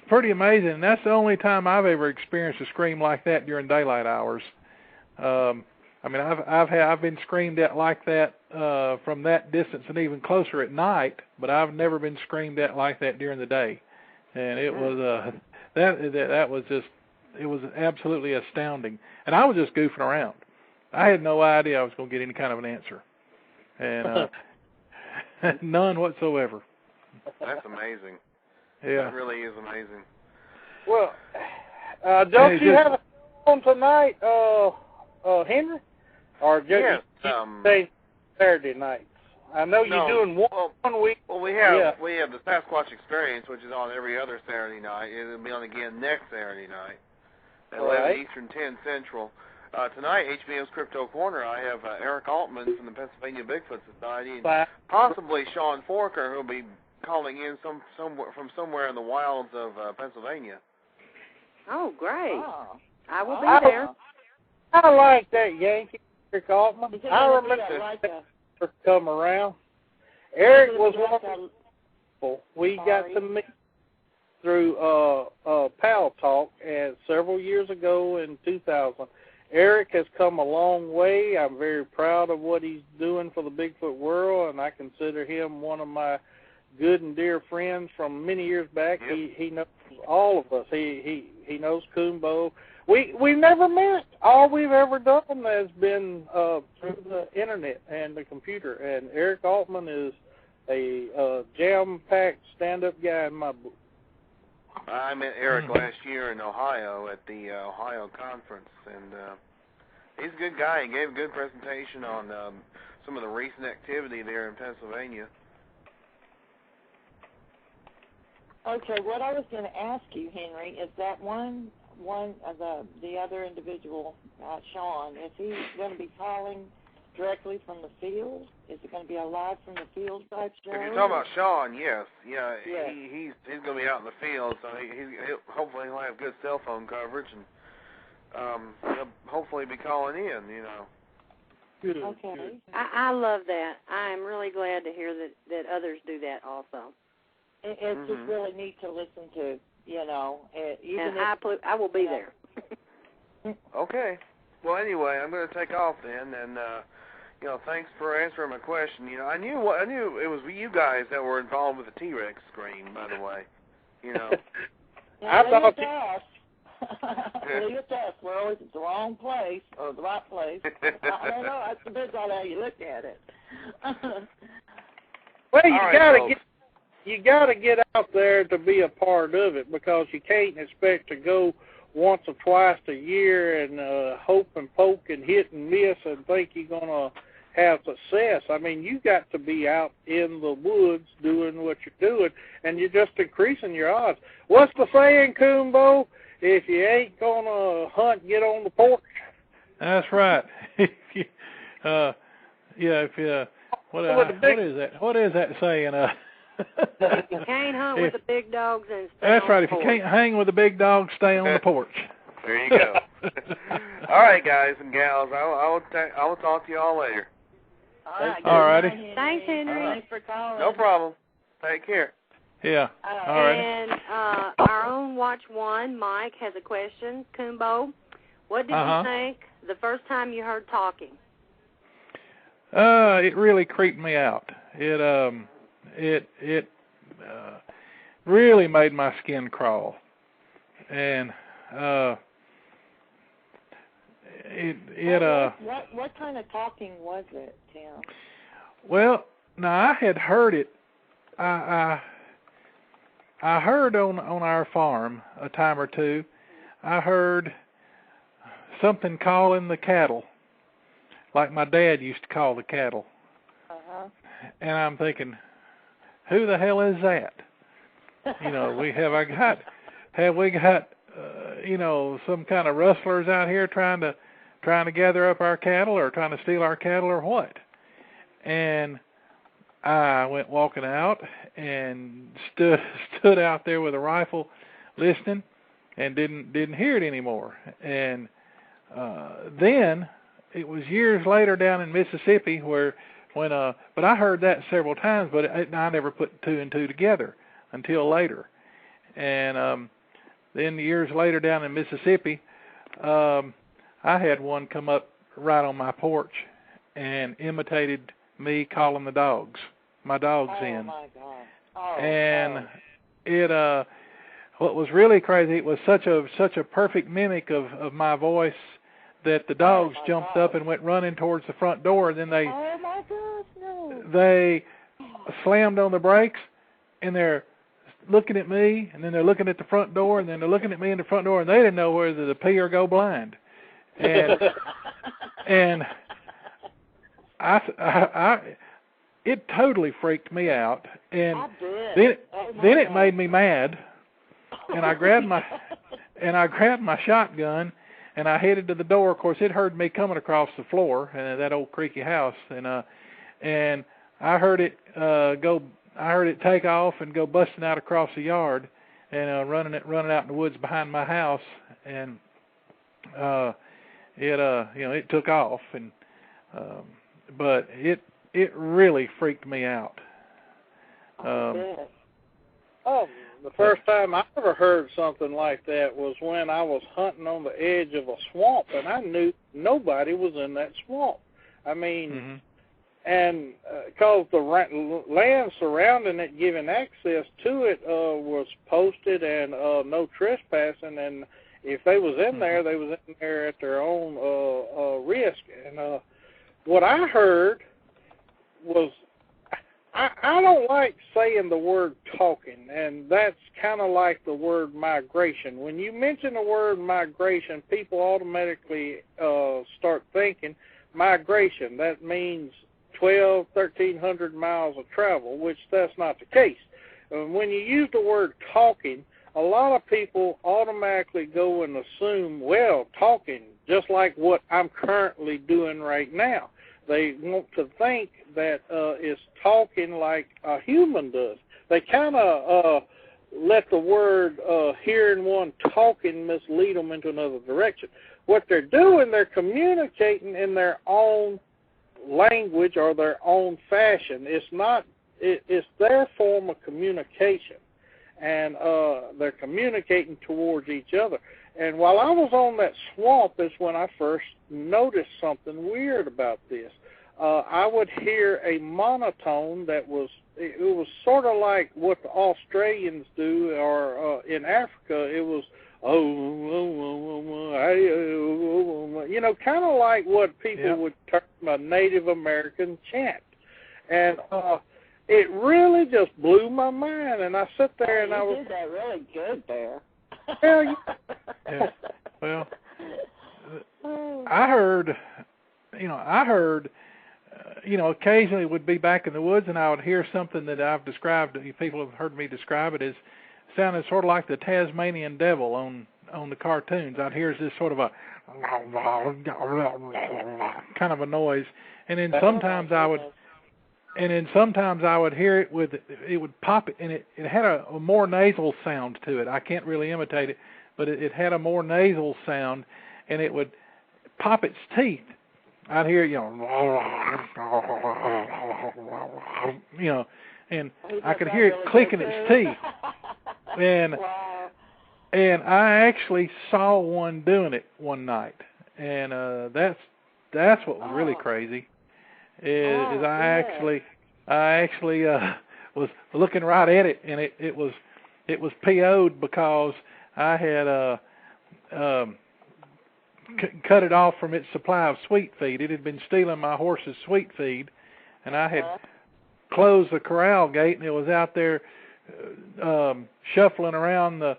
pretty amazing. And that's the only time I've ever experienced a scream like that during daylight hours. I mean, I've been screamed at like that from that distance and even closer at night, but I've never been screamed at like that during the day. And it was that was just absolutely astounding. And I was just goofing around. I had no idea I was going to get any kind of an answer, and none whatsoever. That's amazing. Yeah, that really is amazing. Well, don't you have a show on tonight, Henry, or just Saturday nights? I know you're doing one week. Well, we have the Sasquatch Experience, which is on every other Saturday night. It'll be on again next Saturday night at 11 Eastern, 10 Central. Tonight, HBO's Crypto Corner, I have Eric Altman from the Pennsylvania Bigfoot Society, and possibly Sean Forker, who'll be calling in from somewhere in the wilds of Pennsylvania. Oh, great! Oh. I will be there. I like that Yankee, Eric Altman. I remember come around. Eric was one of the people we got to meet through Pal Talk several years ago in 2000. Eric has come a long way. I'm very proud of what he's doing for the Bigfoot world, and I consider him one of my good and dear friends from many years back. Yep. He knows all of us. He knows Coonbo. We've never met. All we've ever done has been through the internet and the computer. And Eric Altman is a jam-packed stand-up guy in my book. I met Eric last year in Ohio at the Ohio conference, and he's a good guy. He gave a good presentation on some of the recent activity there in Pennsylvania. Okay, what I was going to ask you, Henry, is that one of the other individual, Sean, is he going to be calling directly from the field? Is it going to be a live from the field type show? If you're talking about Sean, yes. Yeah. He's going to be out in the field, so hopefully he'll have good cell phone coverage, and he'll hopefully be calling in, you know. Good. Okay. I love that. I'm really glad to hear that others do that also. It's just really neat to listen to, you know. I will be there. Okay. Well, anyway, I'm going to take off then, and thanks for answering my question. You know, I knew it was you guys that were involved with the T-Rex screen, by the way. You know. I thought leave it to us. We're always at the wrong place or the right place. I don't know. It depends on how you look at it. Well, you gotta get out there to be a part of it, because you can't expect to go once or twice a year and hope and poke and hit and miss and think you're gonna have success. I mean, you got to be out in the woods doing what you're doing, and you're just increasing your odds. What's the saying, Coonbo? If you ain't gonna hunt, get on the porch. That's right. What is that? What is that saying? You can't hunt with the big dogs and stay That's on right. the If you porch. can't hang with the big dogs, stay on the porch. There you go. All right, guys and gals. I will talk to you all later. All righty. Thanks, Henry. Thanks for calling. No problem. Take care. Yeah. All righty. And our own Watch One, Mike, has a question. Coonbo, what did you think the first time you heard talking? It really creeped me out. It really made my skin crawl, and What kind of talking was it, Tim? Well, now I had heard it. I heard on our farm a time or two. I heard something calling the cattle, like my dad used to call the cattle. And I'm thinking, who the hell is that? You know, have we got some kind of rustlers out here trying to gather up our cattle, or trying to steal our cattle, or what? And I went walking out and stood out there with a rifle, listening, and didn't hear it anymore. And then it was years later down in Mississippi but I heard that several times, but I never put two and two together until later. And then years later down in Mississippi, I had one come up right on my porch and imitated me calling my dogs in. Oh, my God. Oh, and what was really crazy, it was such a perfect mimic of my voice that the dogs jumped up and went running towards the front door. And then they they slammed on the brakes, and they're looking at me, and then they're looking at the front door, and then they're looking at me in the front door, and they didn't know whether to pee or go blind. And and it totally freaked me out. And then it made me mad. And I grabbed my shotgun, and I headed to the door. Of course, it heard me coming across the floor in that old creaky house, and I heard it go. I heard it take off and go busting out across the yard, and running out in the woods behind my house, and it took off, and but it really freaked me out. The first time I ever heard something like that was when I was hunting on the edge of a swamp, and I knew nobody was in that swamp. I mean, and because the land surrounding it, giving access to it, was posted and no trespassing, and if they was in there, they was in there at their own risk. And what I heard was, I don't like saying the word talking, and that's kind of like the word migration. When you mention the word migration, people automatically start thinking migration. That means 1,300 miles of travel, which that's not the case. When you use the word talking, a lot of people automatically go and assume, well, talking, just like what I'm currently doing right now. They want to think that it's talking like a human does. They kind of let the word hearing one talking mislead them into another direction. What they're doing, they're communicating in their own language or their own fashion. It's their form of communication, and they're communicating towards each other. And while I was on that swamp is when I first noticed something weird about this. I would hear a monotone that was sort of like what the Australians do, or in Africa it was, kind of like what people would term a Native American chant. And it really just blew my mind, and I sat there and I was... You did that really good there. Yeah. Well, I heard, occasionally would be back in the woods and I would hear something that I've described. People have heard me describe it as sounded sort of like the Tasmanian devil on the cartoons. I'd hear this sort of a kind of a noise, and then sometimes I would hear it it would pop it, and it had a more nasal sound to it. I can't really imitate it, but it had a more nasal sound, and it would pop its teeth. I'd hear, and I could hear it clicking its teeth. And I actually saw one doing it one night, and that's what was really crazy. Is I actually was looking right at it, and it was PO'd because I had cut it off from its supply of sweet feed. It had been stealing my horse's sweet feed, and I had closed the corral gate, and it was out there shuffling around the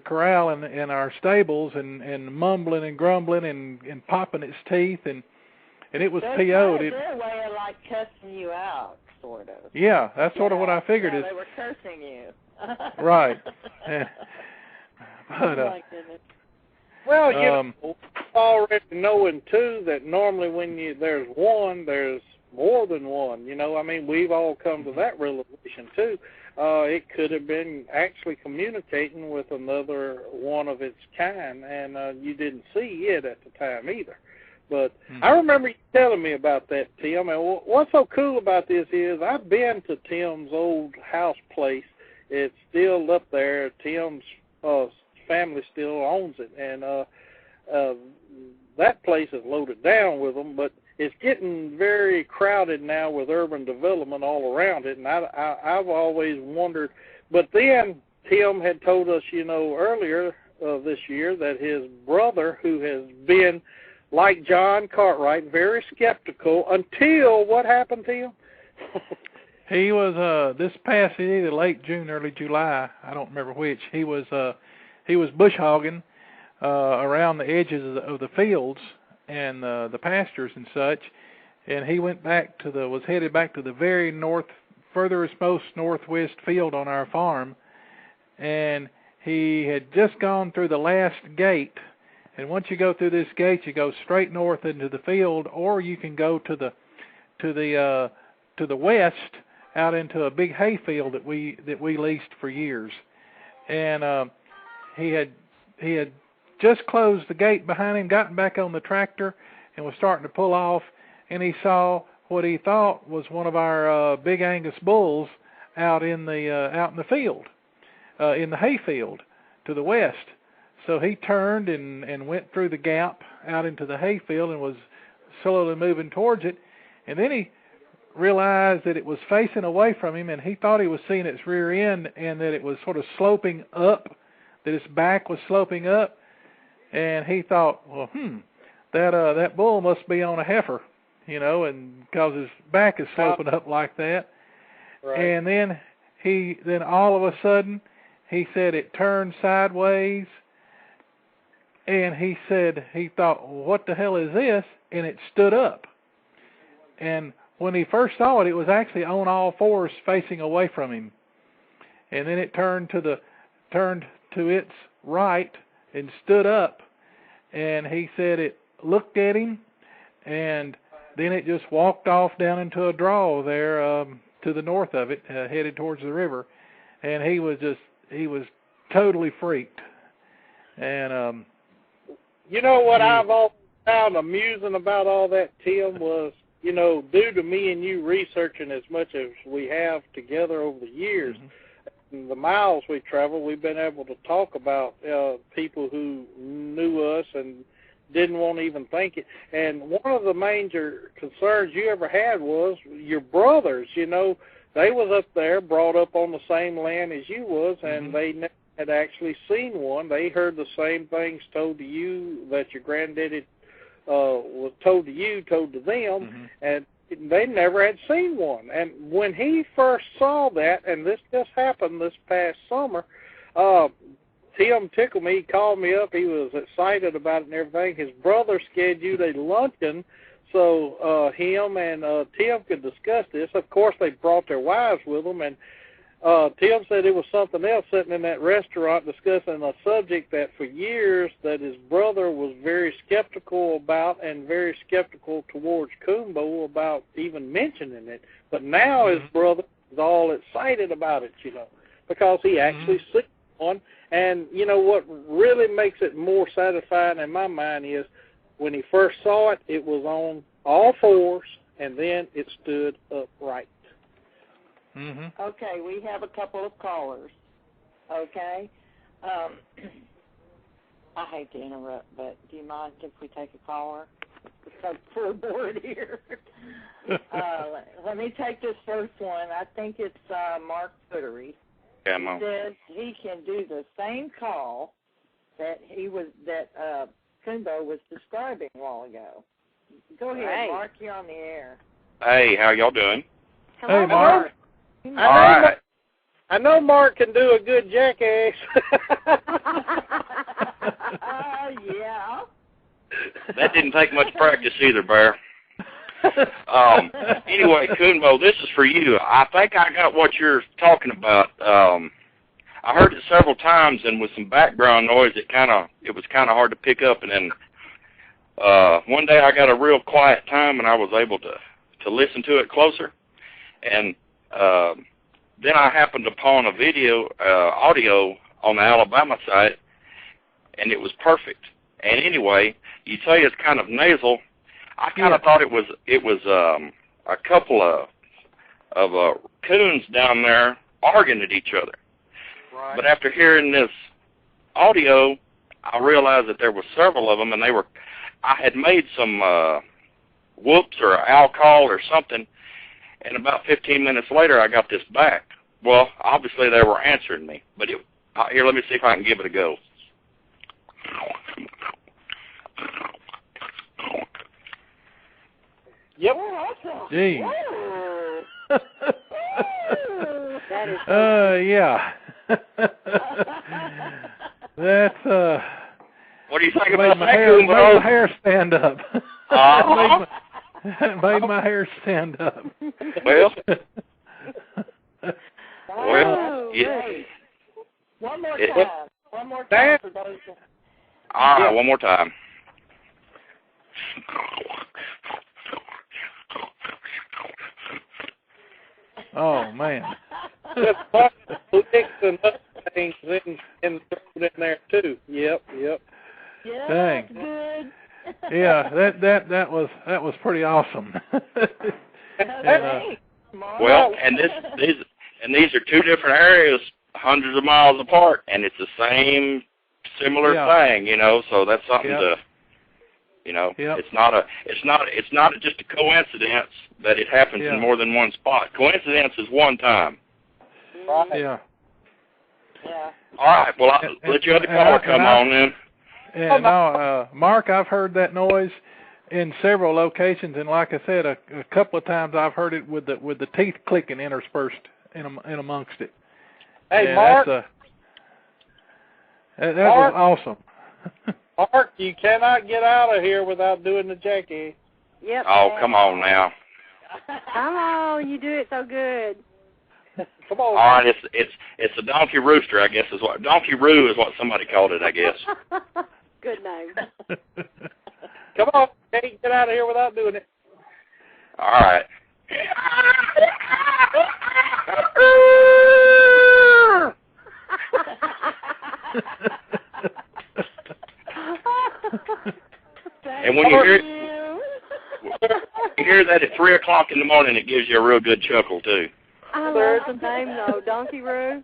corral in our stables and mumbling and grumbling and popping its teeth, and it was PO'd. Their way of like cussing you out, sort of. Yeah, that's sort of what I figured. They were cursing you. Right. But, well, already knowing too that normally when there's one, there's more than one. I mean, we've all come to that realization too. It could have been actually communicating with another one of its kind, and you didn't see it at the time either. But I remember you telling me about that, Tim. And what's so cool about this is I've been to Tim's old house place. It's still up there. Tim's family still owns it, and that place is loaded down with them. But it's getting very crowded now with urban development all around it, and I've always wondered. But then Tim had told us, earlier this year that his brother, who has been, like John Cartwright, very skeptical until what happened to him? He was this past either late June, early July, I don't remember which. He was bush hogging around the edges of the fields and the pastures and such, and he was headed back to the very furthest most northwest field on our farm, and he had just gone through the last gate. And once you go through this gate, you go straight north into the field, or you can go to the west out into a big hay field that we leased for years. And he had just closed the gate behind him, gotten back on the tractor, and was starting to pull off. And he saw what he thought was one of our big Angus bulls out in the field, in the hay field to the west. So he turned and went through the gap out into the hay field and was slowly moving towards it. And then he realized that it was facing away from him, and he thought he was seeing its rear end and that it was sort of sloping up, that its back was sloping up. And he thought, well, that bull must be on a heifer, and because his back is sloping up like that. Right. And then all of a sudden, he said it turned sideways. And he said he thought, well, what the hell is this? And it stood up. And when he first saw it, it was actually on all fours facing away from him. And then it turned to its right and stood up. And he said it looked at him, and then it just walked off down into a draw there to the north of it, headed towards the river. And he was totally freaked. And what I've always found amusing about all that, Tim, was, due to me and you researching as much as we have together over the years, the miles we travel, we've been able to talk about people who knew us and didn't want to even think it. And one of the major concerns you ever had was your brothers. They was up there, brought up on the same land as you was, and they never had actually seen one. They heard the same things told to you that your granddaddy was told to you, told to them, and they never had seen one. And when he first saw that, and this just happened this past summer, Tim tickled me. He called me up. He was excited about it and everything. His brother scheduled a luncheon so him and Tim could discuss this. Of course, they brought their wives with them, and Tim said it was something else sitting in that restaurant discussing a subject that for years that his brother was very skeptical about and very skeptical towards Coonbo about even mentioning it. But now his brother is all excited about it, because he actually seen one. And, what really makes it more satisfying in my mind is when he first saw it, it was on all fours, and then it stood upright. Okay, we have a couple of callers. Okay? I hate to interrupt, but do you mind if we take a caller? I'm so bored here. Let me take this first one. I think it's Mark Footery. Yeah, he says he can do the same call that Coonbo was describing a while ago. Go ahead, Mark. You're on the air. Hey, how y'all doing? Hey, Mark. I know Mark can do a good jackass. Yeah. That didn't take much practice either, Bear. Anyway, Coonbo, this is for you. I think I got what you're talking about. I heard it several times, and with some background noise, it was kind of hard to pick up. And then one day I got a real quiet time, and I was able to listen to it closer. And then I happened upon a audio on the Alabama site, and it was perfect. And anyway, you say it's kind of nasal. I kind of thought it was a couple of coons down there arguing at each other. Right. But after hearing this audio, I realized that there were several of them, and I had made some whoops or owl call or something, and about 15 minutes later, I got this back. Well, obviously they were answering me, but Here, let me see if I can give it a go. Yep. Gee. That is yeah. That's What do you think made about my that, hair, made Coonbo? my hair stand up. Made my hair stand up. Well, Wow, yeah. great. One more time. One more time Dan? for those. All right, one more time. Oh man. Just clicks and other things in there too. Yep. Yeah, Dang. that's good. Yeah, that was pretty awesome. And, Well, and these are two different areas, hundreds of miles apart, and it's the same similar thing, you know. So that's something to, you know, it's not just a coincidence that it happens in more than one spot. Coincidence is one time. Yeah. Yeah. All right. Well, I'll let your other caller come on then. And now, Mark, I've heard that noise in several locations, and like I said, a couple of times I've heard it with the teeth clicking interspersed in amongst it. Hey, and Mark. That Mark. was awesome. Mark, you cannot get out of here without doing the Jackie. Yep. Oh, come on now. Come on, you do it so good. Come on. All right, it's a donkey rooster, I guess is what donkey roo is what somebody called it, I guess. Good name. Come on. Can't get out of here without doing it. All right. And when you hear that at 3 o'clock in the morning, it gives you a real good chuckle too. I love the name though, Donkey Roo.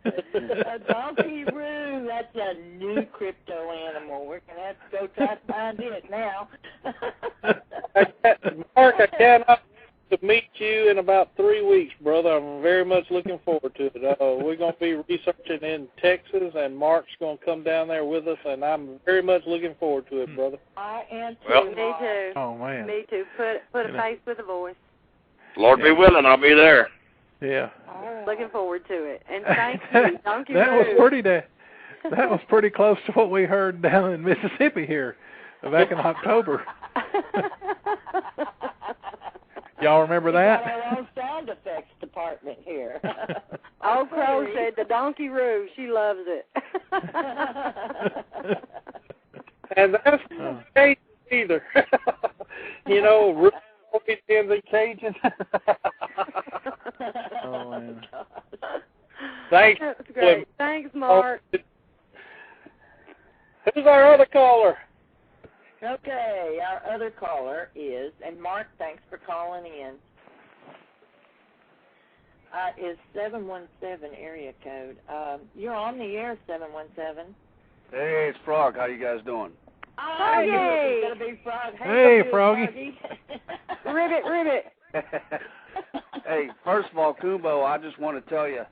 A donkey roo, that's a new crypto animal. We're going to have to go try to find it now. Mark, I cannot to meet you in about 3 weeks, brother. I'm very much looking forward to it. We're going to be researching in Texas, and Mark's going to come down there with us, and I'm very much looking forward to it, brother. I am too. Well, Me too. Oh man. Me too. Put a face with a voice. Lord be willing, I'll be there. Yeah. Looking forward to it. And thank you, Donkey That Roo. was pretty close to what we heard down in Mississippi here back in October. Y'all remember that? We got our own sound effects department here. Old Crow said the Donkey Roo. She loves it. And that's not Cajun either. You know, Roo in the Cajun. Oh, man. Thanks. That's great. Thanks, Mark. Who's our other caller? Okay, our other caller is, and Mark, thanks for calling in, is 717 area code. You're on the air, 717. Hey, it's Frog. How you guys doing? Froggy! It's going to be Frog. Hey, Froggy. Ribbit. Hey, first of all, Coonbo, I just want to tell you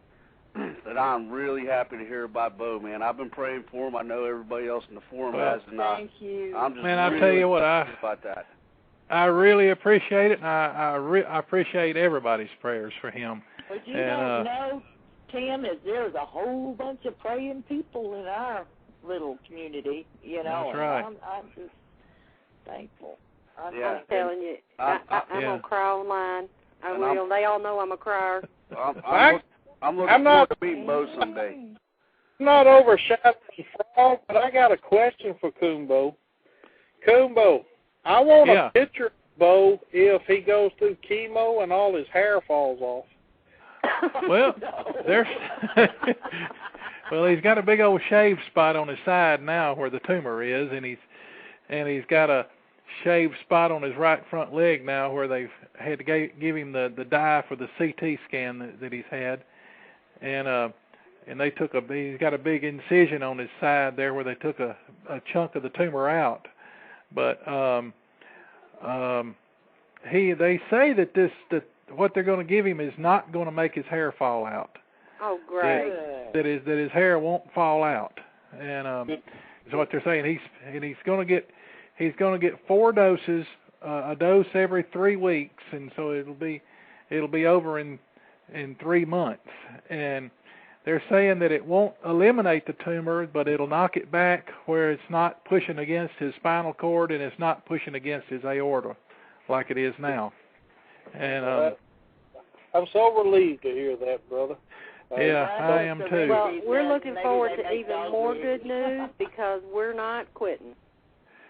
that I'm really happy to hear about Bo, man. I've been praying for him. I know everybody else in the forum has, and Thank you. I'm just Man, I'll really tell you what, about that. I really appreciate it, and I appreciate everybody's prayers for him. But you don't know, Tim, is there's a whole bunch of praying people in our little community, you know. That's right. I'm just thankful. I'm telling you, I'm going to cry online. I will. They all know I'm a crier. I'm looking forward to meeting Bo someday. I'm not overshadowing Frog, but I got a question for Coonbo. Coonbo, I want a picture of Bo if he goes through chemo and all his hair falls off. Well, well, he's got a big old shave spot on his side now where the tumor is, and he's got a shaved spot on his right front leg now where they've had to give him the dye for the CT scan that he's had, and they took he's got a big incision on his side there where they took a chunk of the tumor out, but they say that what they're going to give him is not going to make his hair fall out. Oh, great. That his hair won't fall out, and is what they're saying. He's going to get 4 doses, a dose every 3 weeks, and so it'll be over in 3 months. And they're saying that it won't eliminate the tumor, but it'll knock it back where it's not pushing against his spinal cord and it's not pushing against his aorta like it is now. And I'm so relieved to hear that, brother. Yeah, I am too. Well, we're looking forward to even more good news because we're not quitting.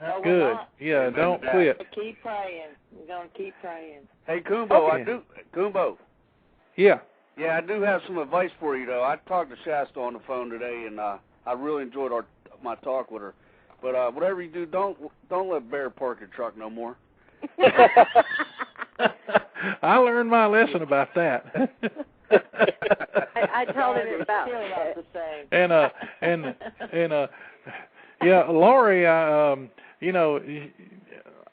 No, good. Yeah, don't quit. Keep praying. We're going to keep praying. Hey, Coonbo, Coonbo. Yeah. Yeah, I do have some advice for you, though. I talked to Shasta on the phone today, and I really enjoyed my talk with her. But whatever you do, don't let Bear park your truck no more. I learned my lesson about that. I told him about the same. And yeah, Laurie, you know,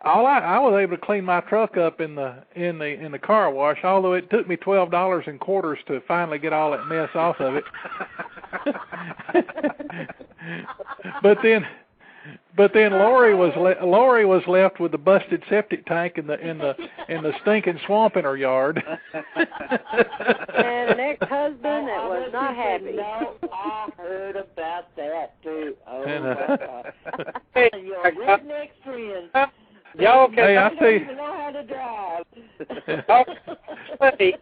I was able to clean my truck up in the car wash, although it took me $12 in quarters to finally get all that mess off of it. But then Laurie was left with the busted septic tank in the stinking swamp in her yard. And an ex-husband that was not happy. No, I heard about that too. Oh my God! Your redneck friends. Y'all can I don't even know how to drive. I do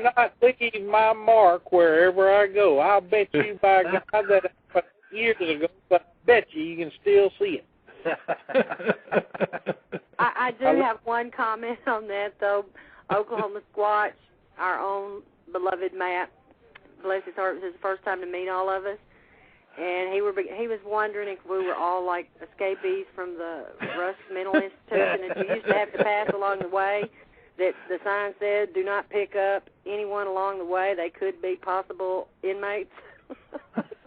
not leave my mark wherever I go. I'll bet you by God that years ago, but I bet you can still see it. I do have one comment on that, though. Oklahoma Squatch, our own beloved Matt, bless his heart, it was his first time to meet all of us. And he was wondering if we were all like escapees from the Rusk Mental Institution that you used to have to pass along the way, that the sign said, do not pick up anyone along the way. They could be possible inmates.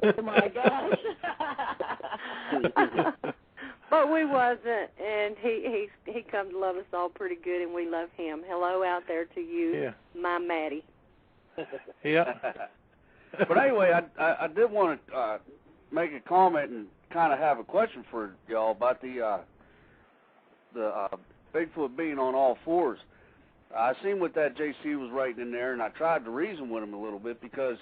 Oh, my gosh. But we wasn't, and he come to love us all pretty good, and we love him. Hello out there to you, my Maddie. Yeah. But anyway, I did want to make a comment and kind of have a question for y'all about the Bigfoot being on all fours. I seen what that JC was writing in there, and I tried to reason with him a little bit because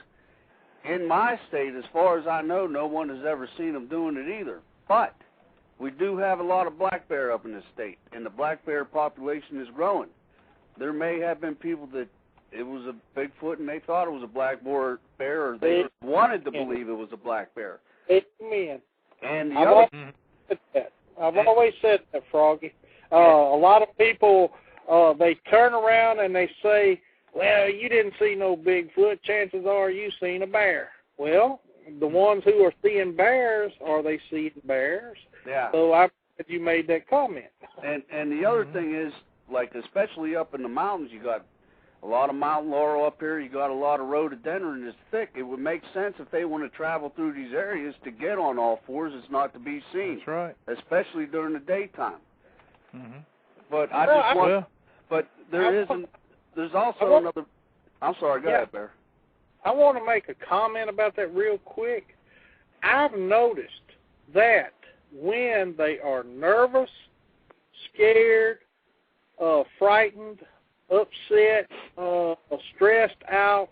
in my state, as far as I know, no one has ever seen him doing it either. But we do have a lot of black bear up in this state, and the black bear population is growing. There may have been people that it was a Bigfoot and they thought it was a black bear, or they wanted to believe it was a black bear. Amen. And the I've always said that, Froggy. A lot of people, they turn around and they say, well, you didn't see no Bigfoot. Chances are you seen a bear. Well, the ones who are seeing bears, are they seeing bears? Yeah. So I'm glad you made that comment. And the other thing is, like, especially up in the mountains, you got a lot of mountain laurel up here. You got a lot of rhododendron that's thick. It would make sense if they want to travel through these areas to get on all fours. It's not to be seen. That's right. Especially during the daytime. Mm-hmm. But I just want. But there's also another. I'm sorry. Go ahead, Bear. I want to make a comment about that real quick. I've noticed that when they are nervous, scared, frightened, upset, stressed out,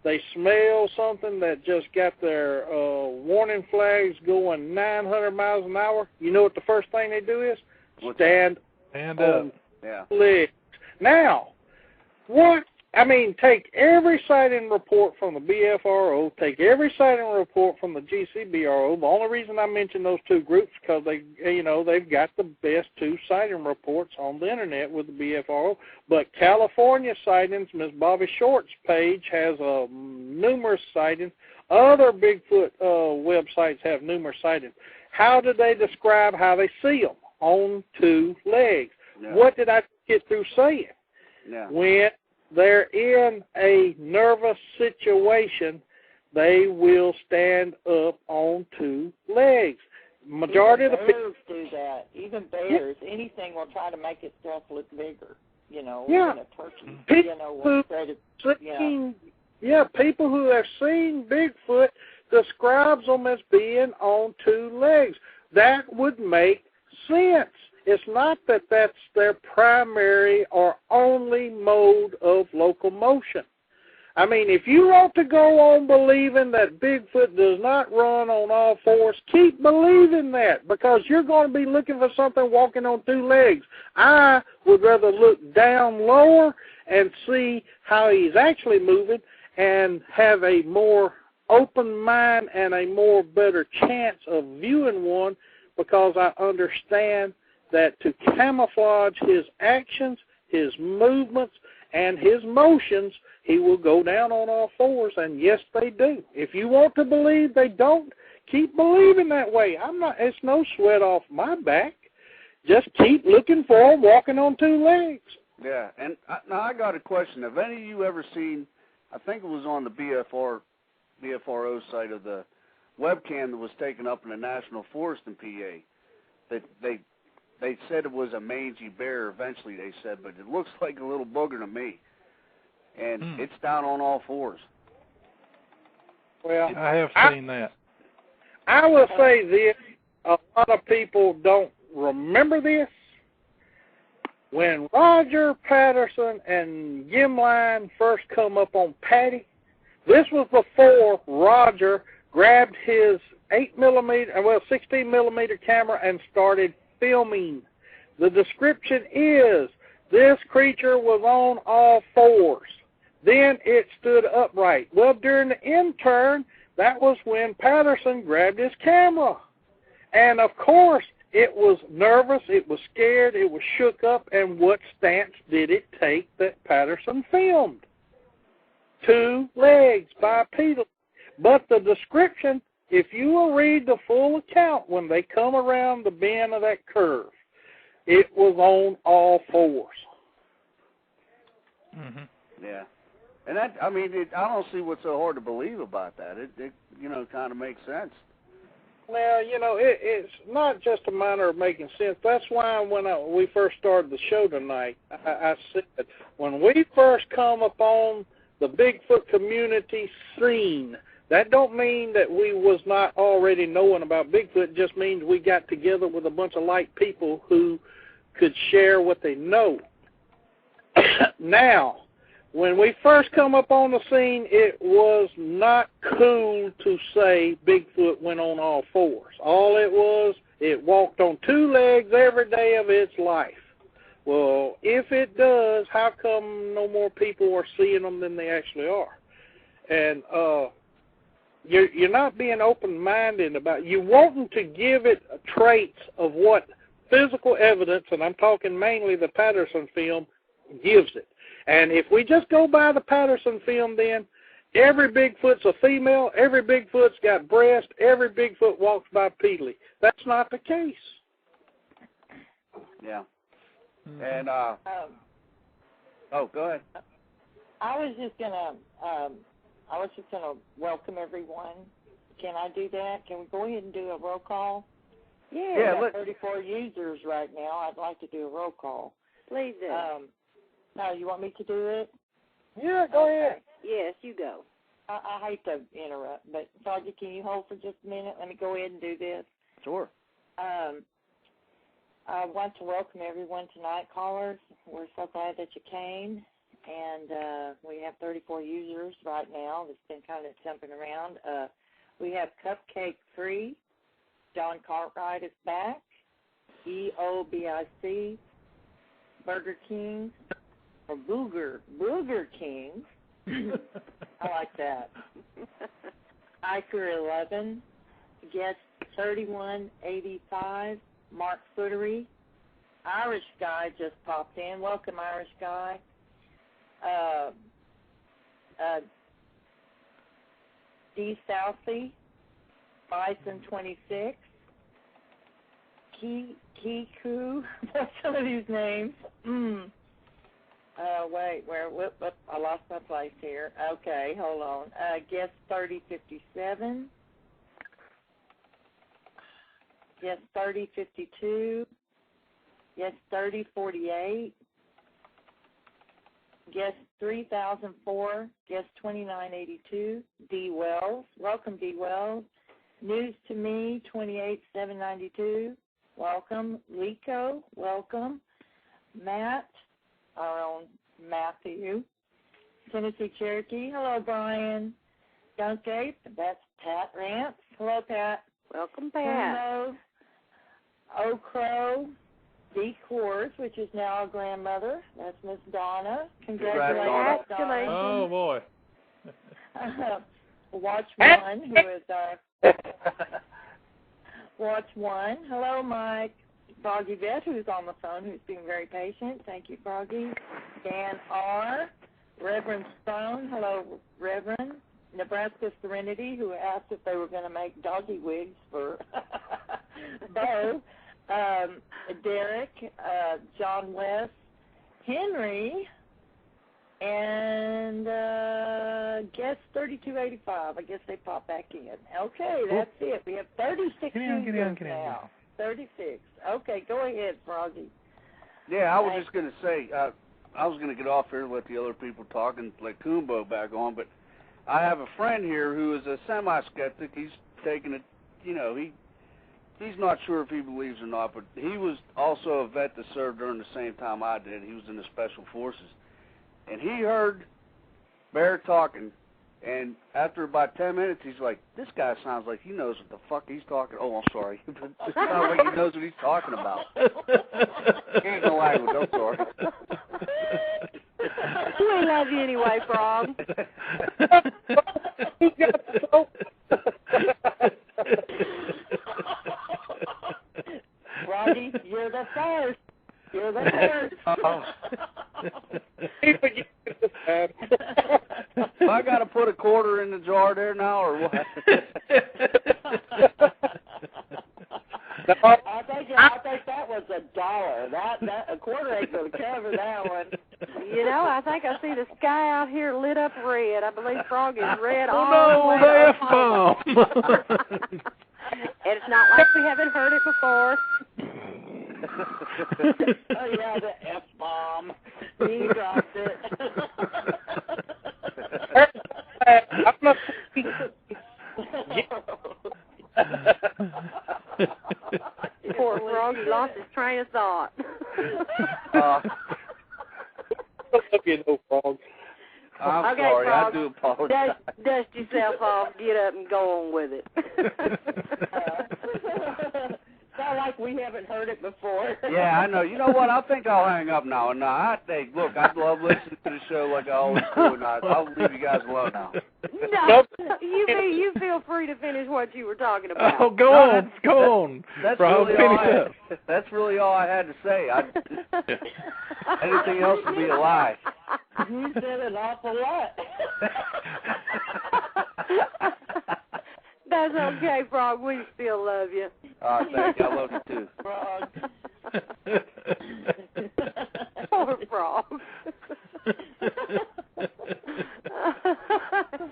they smell something that just got their warning flags going 900 miles an hour, you know what the first thing they do is? Stand up. Legs. Now, take every sighting report from the BFRO, take every sighting report from the GCBRO. The only reason I mention those two groups because they've got the best two sighting reports on the internet with the BFRO. But California sightings, Ms. Bobby Short's page has numerous sightings. Other Bigfoot websites have numerous sightings. How do they describe how they see them? On two legs. Yeah. What did I get through saying? Yeah. When they're in a nervous situation, they will stand up on two legs. Majority Even of the bears do that. Even bears, anything will try to make itself look bigger. Even a turkey. Yeah, people who have seen Bigfoot describes them as being on two legs. That would make sense. It's not that that's their primary or only mode of locomotion. I mean, if you want to go on believing that Bigfoot does not run on all fours, keep believing that, because you're going to be looking for something walking on two legs. I would rather look down lower and see how he's actually moving and have a more open mind and a more better chance of viewing one, because I understand that to camouflage his actions, his movements, and his motions, he will go down on all fours, and yes, they do. If you want to believe they don't, keep believing that way. It's no sweat off my back. Just keep looking for them walking on two legs. Yeah, and now I got a question. Have any of you ever seen, I think it was on the BFRO site of the webcam that was taken up in the National Forest in PA, that they said it was a mangy bear eventually, they said, but it looks like a little booger to me. And it's down on all fours. Well, I have seen that. I will say this. A lot of people don't remember this. When Roger Patterson and Gimline first come up on Patty, this was before Roger grabbed his 16 millimeter camera and started filming. The description is this creature was on all fours. Then it stood upright. Well, during the intern, that was when Patterson grabbed his camera. And, of course, it was nervous, it was scared, it was shook up, and what stance did it take that Patterson filmed? Two legs bipedal. But the description, if you will read the full account, when they come around the bend of that curve, it was on all fours. Mm-hmm. Yeah. And that, I mean, I don't see what's so hard to believe about that. It kind of makes sense. Well, it's not just a matter of making sense. That's why when we first started the show tonight, I said when we first come upon the Bigfoot community scene, that don't mean that we was not already knowing about Bigfoot. It just means we got together with a bunch of like people who could share what they know. Now, when we first come up on the scene, it was not cool to say Bigfoot went on all fours. All it was, it walked on two legs every day of its life. Well, if it does, how come no more people are seeing them than they actually are? And you're not being open-minded about it. You're wanting to give it traits of what physical evidence, and I'm talking mainly the Patterson film, gives it. And if we just go by the Patterson film, then every Bigfoot's a female, every Bigfoot's got breast, every Bigfoot walks bipedally. That's not the case. Yeah. And, go ahead. I was just gonna welcome everyone. Can I do that? Can we go ahead and do a roll call? Yeah. We have 34 users right now. I'd like to do a roll call. Please do. No, you want me to do it? Yeah, go ahead. Yes, you go. I hate to interrupt, but Sergeant, can you hold for just a minute? Let me go ahead and do this. Sure. I want to welcome everyone to Nite Callers. We're so glad that you came, and we have 34 users right now. It's been kind of jumping around. We have Cupcake Free. John Cartwright is back. EOBIC. Burger King. Or Booger King. I like that. Iker 11. Guest 3185. Mark Footery. Irish Guy just popped in. Welcome, Irish Guy. D. Southey. Bison 26. Kiku. What's some of these names? Whoop, I lost my place here. Okay, hold on. Guest 3057. Guest 3052. Guest 3048. guest 3004, guest 2982, D. Wells. Welcome, D. Wells. News to Me, 28792. Welcome. Lico, welcome. Matt, our own Matthew. Tennessee Cherokee, hello, Brian. Dunkape, that's Pat Rance. Hello, Pat. Welcome, Pat. Hello. O'Crow, D. Course, which is now a grandmother. That's Miss Donna. Congratulations, Donna. Oh, boy. Watch One, who is our Watch One. Hello, Mike. Froggy Vet, who's on the phone, who's being very patient. Thank you, Froggy. Dan R. Reverend Stone. Hello, Reverend. Nebraska Serenity, who asked if they were going to make doggy wigs for Bo. Derek, John West, Henry, and guest 3285. I guess they pop back in. Okay, that's it. We have 36 users now. 36. Okay, go ahead, Froggy. Yeah, I was just going to say, I was going to get off here and let the other people talk and let Coonbo back on, but I have a friend here who is a semi-skeptic. He's taking it, he's not sure if he believes or not, but he was also a vet that served during the same time I did. He was in the Special Forces. And he heard Bear talking, and after about 10 minutes, he's like, this guy sounds like he knows what the fuck he's talking. Oh, I'm sorry. It sounds like he knows what he's talking about. He ain't no language, I'm sorry. We love you anyway, Frog. Froggy, you're the first. You're the first. I got to put a quarter in the jar there now, or what? I think that was $1. That a quarter ain't gonna cover that one. I think I see the sky out here lit up red. I believe Frog is red all no, the F-bomb. And it's not like we haven't heard it before. Oh yeah, the F-bomb. He dropped it. Poor Frog, he lost his train of thought. Frog. I'm okay, sorry, Frog, I do apologize. Dust yourself off, get up, and go on with it. Sound like we haven't heard it before. Yeah, I know. You know what? I think I'll hang up now. And I think, look, I love listening to the show like I always do, and I'll leave you guys alone now. No, you feel free to finish what you were talking about. Oh, go on. That's Frog, that's really all I had to say. Anything else would be a lie. You said an awful lot. That's okay, Frog. We still love you. Thank you. I love you too. Frog. Poor Frog.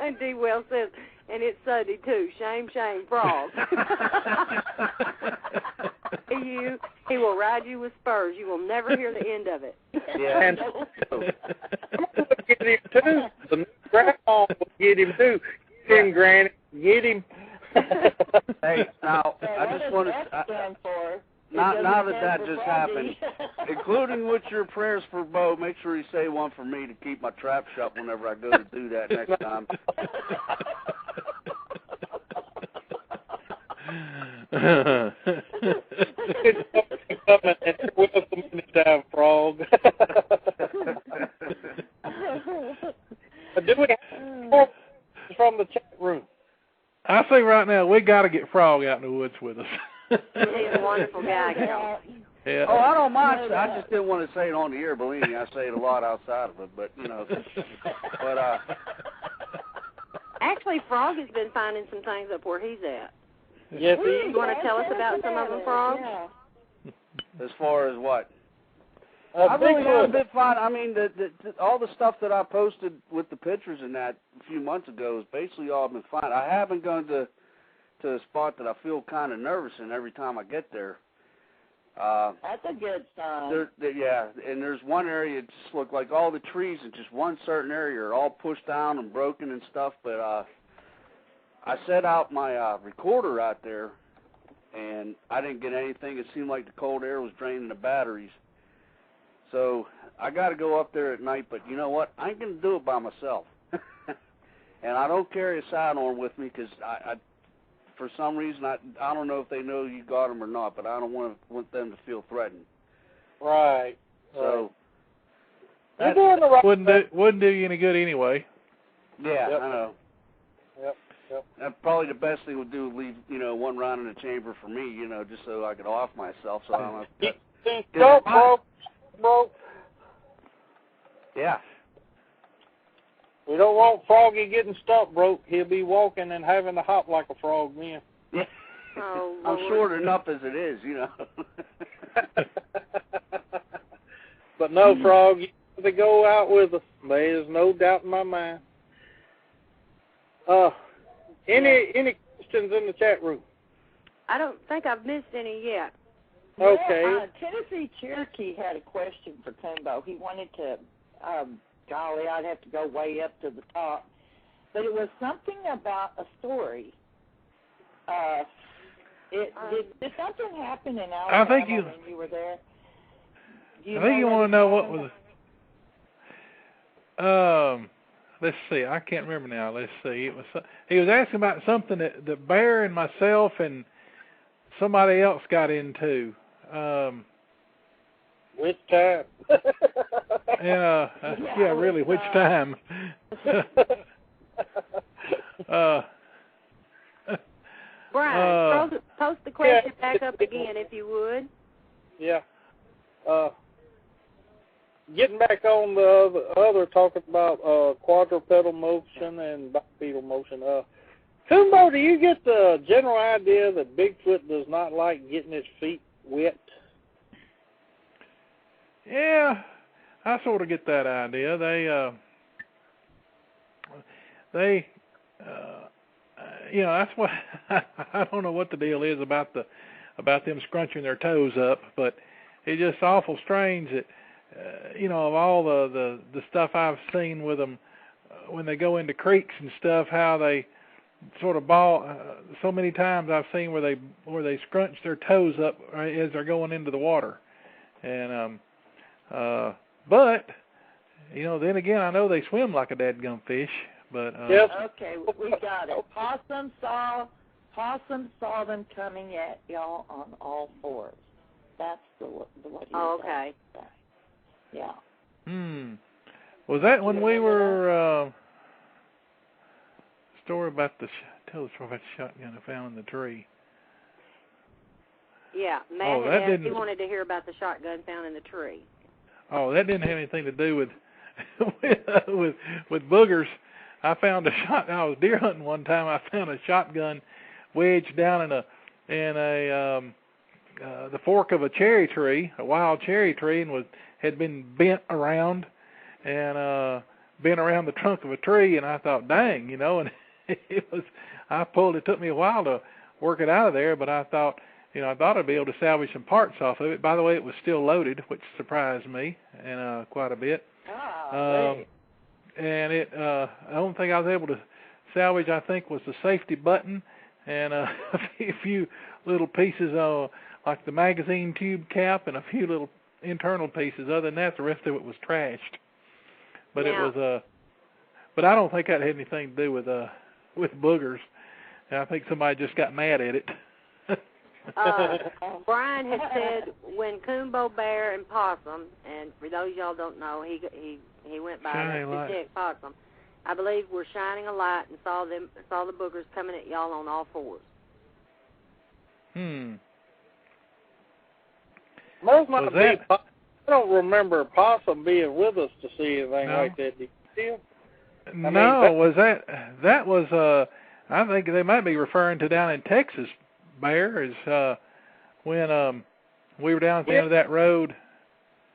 And D. Well says, and it's Sunday too. Shame, Frog. He will ride you with spurs. You will never hear the end of it. Yeah. And I'm going to get him too. The grandma will get him too. Get him, Granny. Get him. Hey, now, I just want to... Now that just happened, including with your prayers for Bo, make sure you say one for me to keep my trap shut whenever I go to do that next time. Welcome anytime, Frog. Do we have from the chat room? I see right now we got to get Frog out in the woods with us. He's a wonderful guy. Yeah. Oh, I don't mind. I just didn't want to say it on the air. Believe me, I say it a lot outside of it. But Actually, Frog has been finding some things up where he's at. Yes, You want to tell us about some of them, Frog? Yeah. As far as what? I've really had a bit fun. I mean, all the stuff that I posted with the pictures and that a few months ago is basically all been fine. I haven't gone to a spot that I feel kind of nervous in every time I get there. That's a good sign. Yeah, and there's one area that just looked like all the trees in just one certain area are all pushed down and broken and stuff, but I set out my recorder out there, and I didn't get anything. It seemed like the cold air was draining the batteries. So I got to go up there at night, but you know what? I ain't going to do it by myself. And I don't carry a sidearm with me because I for some reason, I don't know if they know you got them or not, but I don't want them to feel threatened. Right. So You're doing the right wouldn't do you any good anyway. Yeah, Yep. I know. Yep. That's probably the best thing would do, leave, one round in the chamber for me, just so I could off myself, so I don't have to... Stop, bro. Yeah. We don't want Froggy getting stuck broke. He'll be walking and having to hop like a frog then. Yeah. Oh, I'm Lord. short enough as it is, But no, Frog, you have to go out with us. There's no doubt in my mind. Any questions in the chat room? I don't think I've missed any yet. Okay. Yeah, Tennessee Cherokee had a question for Coonbo. He wanted to, golly, I'd have to go way up to the top. But it was something about a story. Did something happen in Alabama when you were there? I think you want to know what was... let's see. I can't remember now. Let's see. He was asking about something that the bear and myself and somebody else got into. Which time? Yeah, really, which time? Brian, post the question back up again if you would. Yeah. Getting back on the other, talking about quadrupedal motion and bipedal motion. Coonbo, do you get the general idea that Bigfoot does not like getting his feet wet? Yeah, I sort of get that idea. They that's what I don't know what the deal is about them scrunching their toes up, but it's just awful strange that of all the stuff I've seen with them when they go into creeks and stuff, how they sort of so many times I've seen where they scrunch their toes up as they're going into the water, and but then again I know they swim like a dadgum fish, but yes. Okay, we got it. Possum saw them coming at y'all on all fours. That's what he was okay. saying. Yeah. Was that when we were tell the story about the shotgun I found in the tree? Yeah, Matt had asked, he wanted to hear about the shotgun found in the tree. Oh, that didn't have anything to do with boogers. I found I was deer hunting one time. I found a shotgun wedged down in the fork of a cherry tree, a wild cherry tree, and had been bent around the trunk of a tree. And I thought, dang, and I pulled. It took me a while to work it out of there, but I thought I'd be able to salvage some parts off of it. By the way, it was still loaded, which surprised me and quite a bit. And the only thing I was able to salvage, I think, was the safety button and a few little pieces like the magazine tube cap and a few little internal pieces. Other than that, the rest of it was trashed. But it was but I don't think that had anything to do with boogers. And I think somebody just got mad at it. Brian had said when Coonbo, bear, and possum, and for those y'all don't know, he went by the stick possum. I believe we're shining a light and saw the boogers coming at y'all on all fours. I don't remember possum being with us to see anything like that. Do you? That was I think they might be referring to down in Texas. Bear is when we were down at the end of that road.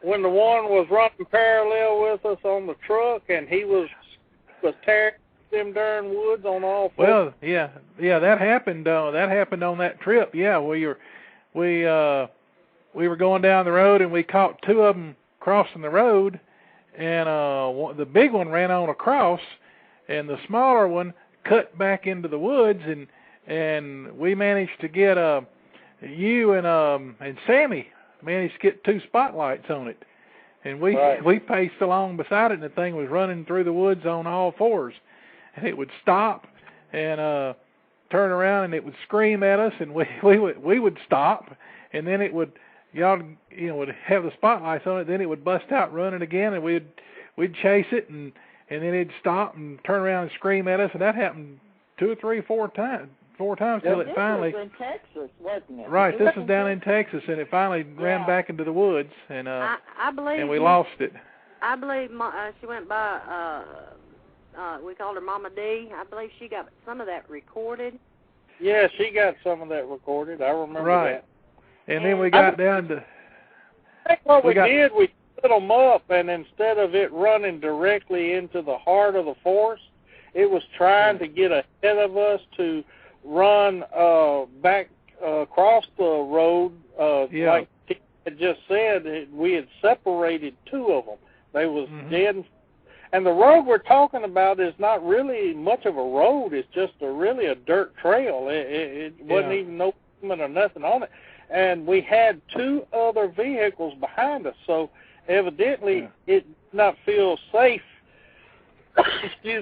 When the one was running parallel with us on the truck, and he was tearing them darn woods on all fours. Well, yeah, that happened. That happened on that trip. Yeah, we were going down the road, and we caught two of them crossing the road, and the big one ran on across, and the smaller one cut back into the woods, and we managed to get you and Sammy managed to get two spotlights on it, and we paced along beside it, and the thing was running through the woods on all fours, and it would stop and turn around, and it would scream at us, and we would stop, and then it would would have the spotlights on it, then it would bust out running again, and we'd chase it, and then it'd stop and turn around and scream at us, and that happened 2 or 3, 4 times till it finally. This was in Texas, wasn't it? Right, this was down in Texas, and it finally ran back into the woods, and I believe and we lost it. I believe she went by. We called her Mama D. I believe she got some of that recorded. Yeah, she got some of that recorded. I remember that. And then we got down to... I think what we did, we set them up, and instead of it running directly into the heart of the forest, it was trying to get ahead of us to run back across the road. Like Tim had just said, we had separated two of them. They was dead. And the road we're talking about is not really much of a road. It's just really a dirt trail. It wasn't even no movement or nothing on it. And we had two other vehicles behind us, so evidently it did not feel safe,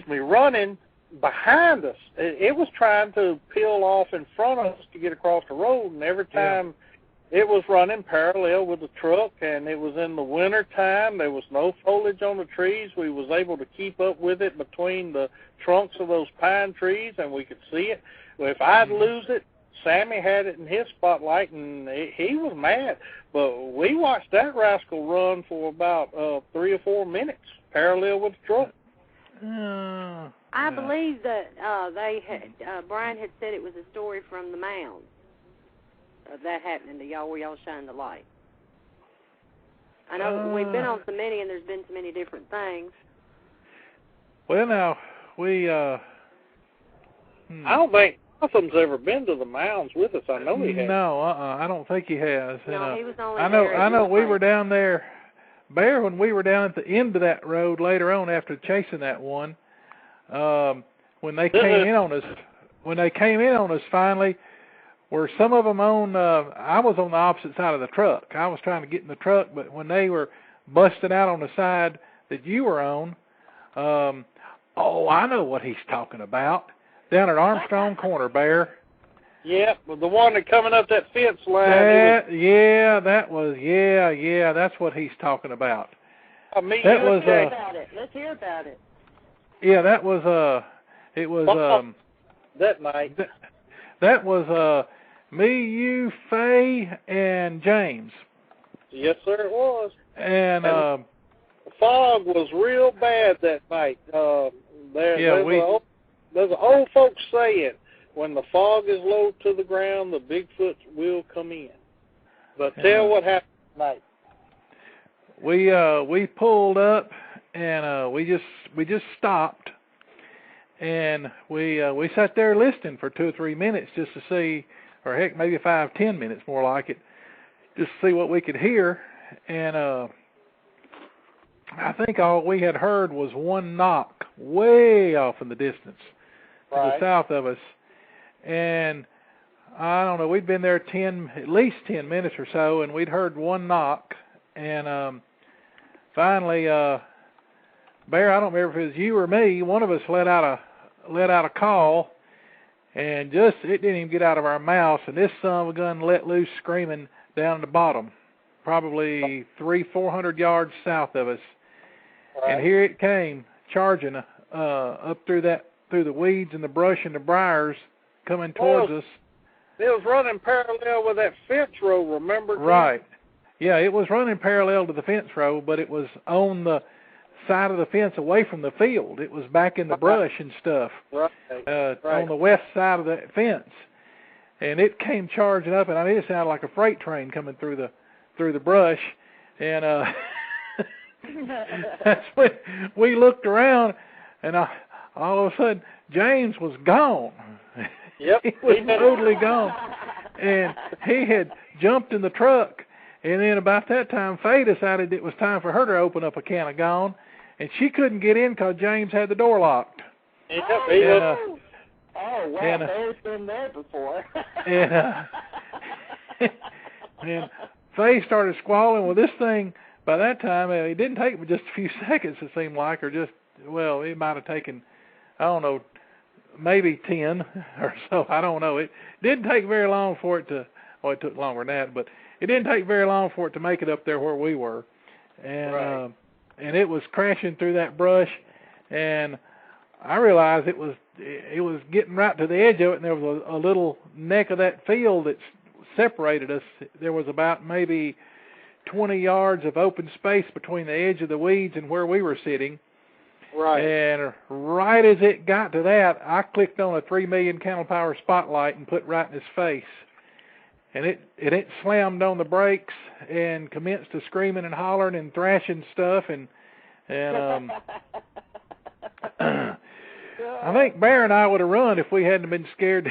running behind us. It was trying to peel off in front of us to get across the road, and every time it was running parallel with the truck, and it was in the winter time. There was no foliage on the trees. We was able to keep up with it between the trunks of those pine trees, and we could see it. Well, if I'd lose it, Sammy had it in his spotlight, and he was mad. But we watched that rascal run for about 3 or 4 minutes, parallel with the truck. I believe that Brian had said it was a story from the mounds of that happening to y'all, where y'all shine the light. I know we've been on so many, and there's been so many different things. Well, now, we... I don't think Gotham's ever been to the mounds with us. I know he has. No, I don't think he has. No, he was only I know we were down there, Bear, when we were down at the end of that road later on after chasing that one, when they came in on us, finally, were some of them on, I was on the opposite side of the truck. I was trying to get in the truck, but when they were busting out on the side that you were on, I know what he's talking about. Down at Armstrong Corner, Bear. Yeah, well, the one that coming up that fence line. That's what he's talking about. Let's hear about it. Yeah, that was, it was, that night. That was, me, you, Faye, and James. Yes, sir, it was. And the fog was real bad that night. There's an old folks saying, when the fog is low to the ground, the Bigfoot will come in. But tell what happened tonight. We pulled up, and we just stopped, and we sat there listening for 2 or 3 minutes just to see, or heck, maybe 5, 10 minutes more like it, just to see what we could hear. And I think all we had heard was one knock way off in the distance to the south of us. And I don't know, we'd been there at least 10 minutes or so, and we'd heard one knock. And finally, Bear, I don't remember if it was you or me, one of us let out a call, and it didn't even get out of our mouths, and this son of a gun let loose screaming down at the bottom, probably 300-400 yards south of us. And here it came, charging up through the weeds and the brush and the briars, coming towards us. It was running parallel with that fence row, remember? Right. Yeah, it was running parallel to the fence row, but it was on the side of the fence away from the field. It was back in the brush and stuff, on the west side of the fence. And it came charging up, and it sounded like a freight train coming through the brush. And that's when we looked around, and all of a sudden, James was gone. Yep. He was totally gone. And he had jumped in the truck, And then about that time, Faye decided it was time for her to open up a can of gone, and she couldn't get in because James had the door locked. Oh, wow, Faye's been there before. And Faye started squalling. Well, this thing, by that time, it didn't take just a few seconds, it seemed like, or just, well, it might have taken, I don't know, maybe 10 or so. I don't know. It didn't take very long for it to, well, it took longer than that, but it didn't take very long for it to make it up there where we were. And and it was crashing through that brush, and I realized it was getting right to the edge of it, and there was a little neck of that field that separated us. There was about maybe 20 yards of open space between the edge of the weeds and where we were sitting. Right. And right as it got to that, I clicked on a 3 million candle power spotlight and put right in his face. And it slammed on the brakes and commenced to screaming and hollering and thrashing stuff, and I think Bear and I would have run if we hadn't been scared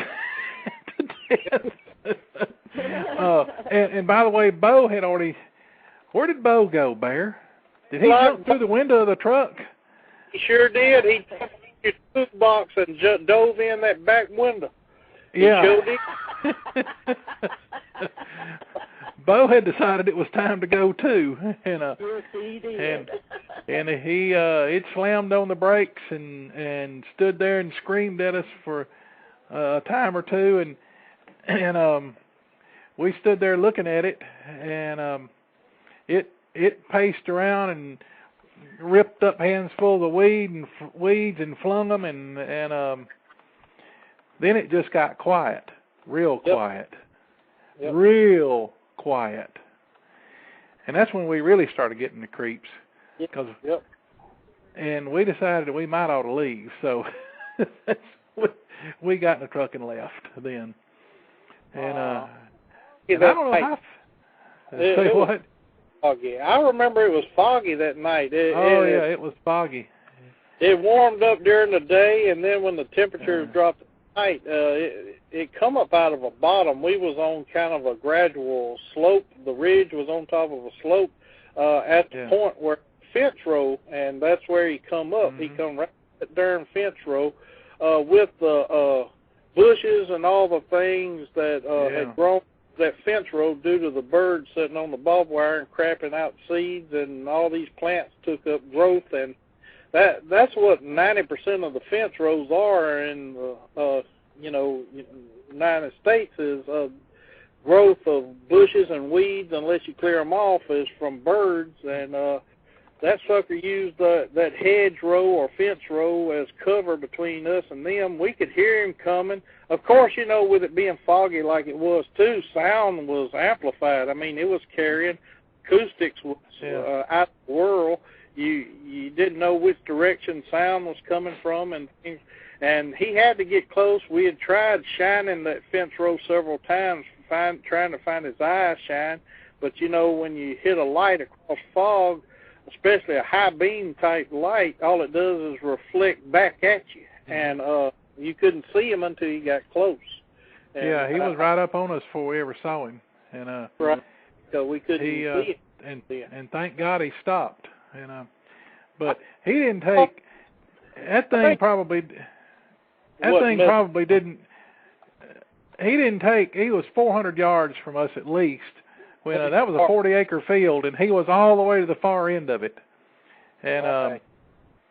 to death. And by the way, Bo had already. Where did Bo go, Bear? Did he jump through the window of the truck? He sure did. He jumped in his toolbox and dove in that back window. Yeah. He sure did. Bo had decided it was time to go too, and he it slammed on the brakes and stood there and screamed at us for a time or two, and we stood there looking at it, and it paced around and ripped up hands full of the weeds and flung them, and then it just got quiet, real quiet. Yep. Real quiet. And that's when we really started getting the creeps. Cause, and we decided that we might ought to leave. So we got in the truck and left then. And, and I don't know how... Say what? Foggy. I remember it was foggy that night. It was foggy. It warmed up during the day, and then when the temperature dropped at night, it come up out of a bottom. We was on kind of a gradual slope. The ridge was on top of a slope at the point where fence row, and that's where he come up. He come right at darn fence row with the bushes and all the things that had grown that fence row due to the birds sitting on the barbed wire and crapping out seeds, and all these plants took up growth, and that's what 90% of the fence rows are in the United States is growth of bushes and weeds, unless you clear them off, is from birds. And that sucker used that hedge row or fence row as cover between us and them. We could hear him coming. Of course, with it being foggy like it was too, sound was amplified. I mean, it was carrying. Acoustics was out of the world. You didn't know which direction sound was coming from, and he had to get close. We had tried shining that fence row several times, trying to find his eyes shine, but when you hit a light across fog, especially a high beam type light, all it does is reflect back at you, and you couldn't see him until you got close. And, he was right up on us before we ever saw him, and right, so we couldn't see him. And thank God he stopped. But he didn't take that thing. Probably didn't. He didn't take. He was 400 yards from us at least. When that was a 40-acre field, and he was all the way to the far end of it. And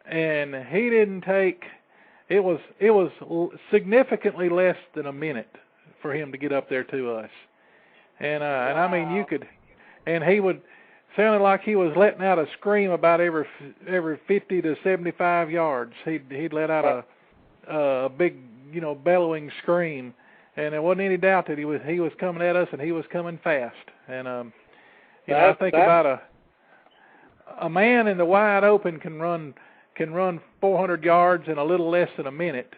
and he didn't take. It was significantly less than a minute for him to get up there to us. And I mean, you could, and he would. Sounded like he was letting out a scream about every 50 to 75 yards. He'd let out a big, bellowing scream, and there wasn't any doubt that he was coming at us, and he was coming fast. And I think about a man in the wide open can run 400 yards in a little less than a minute,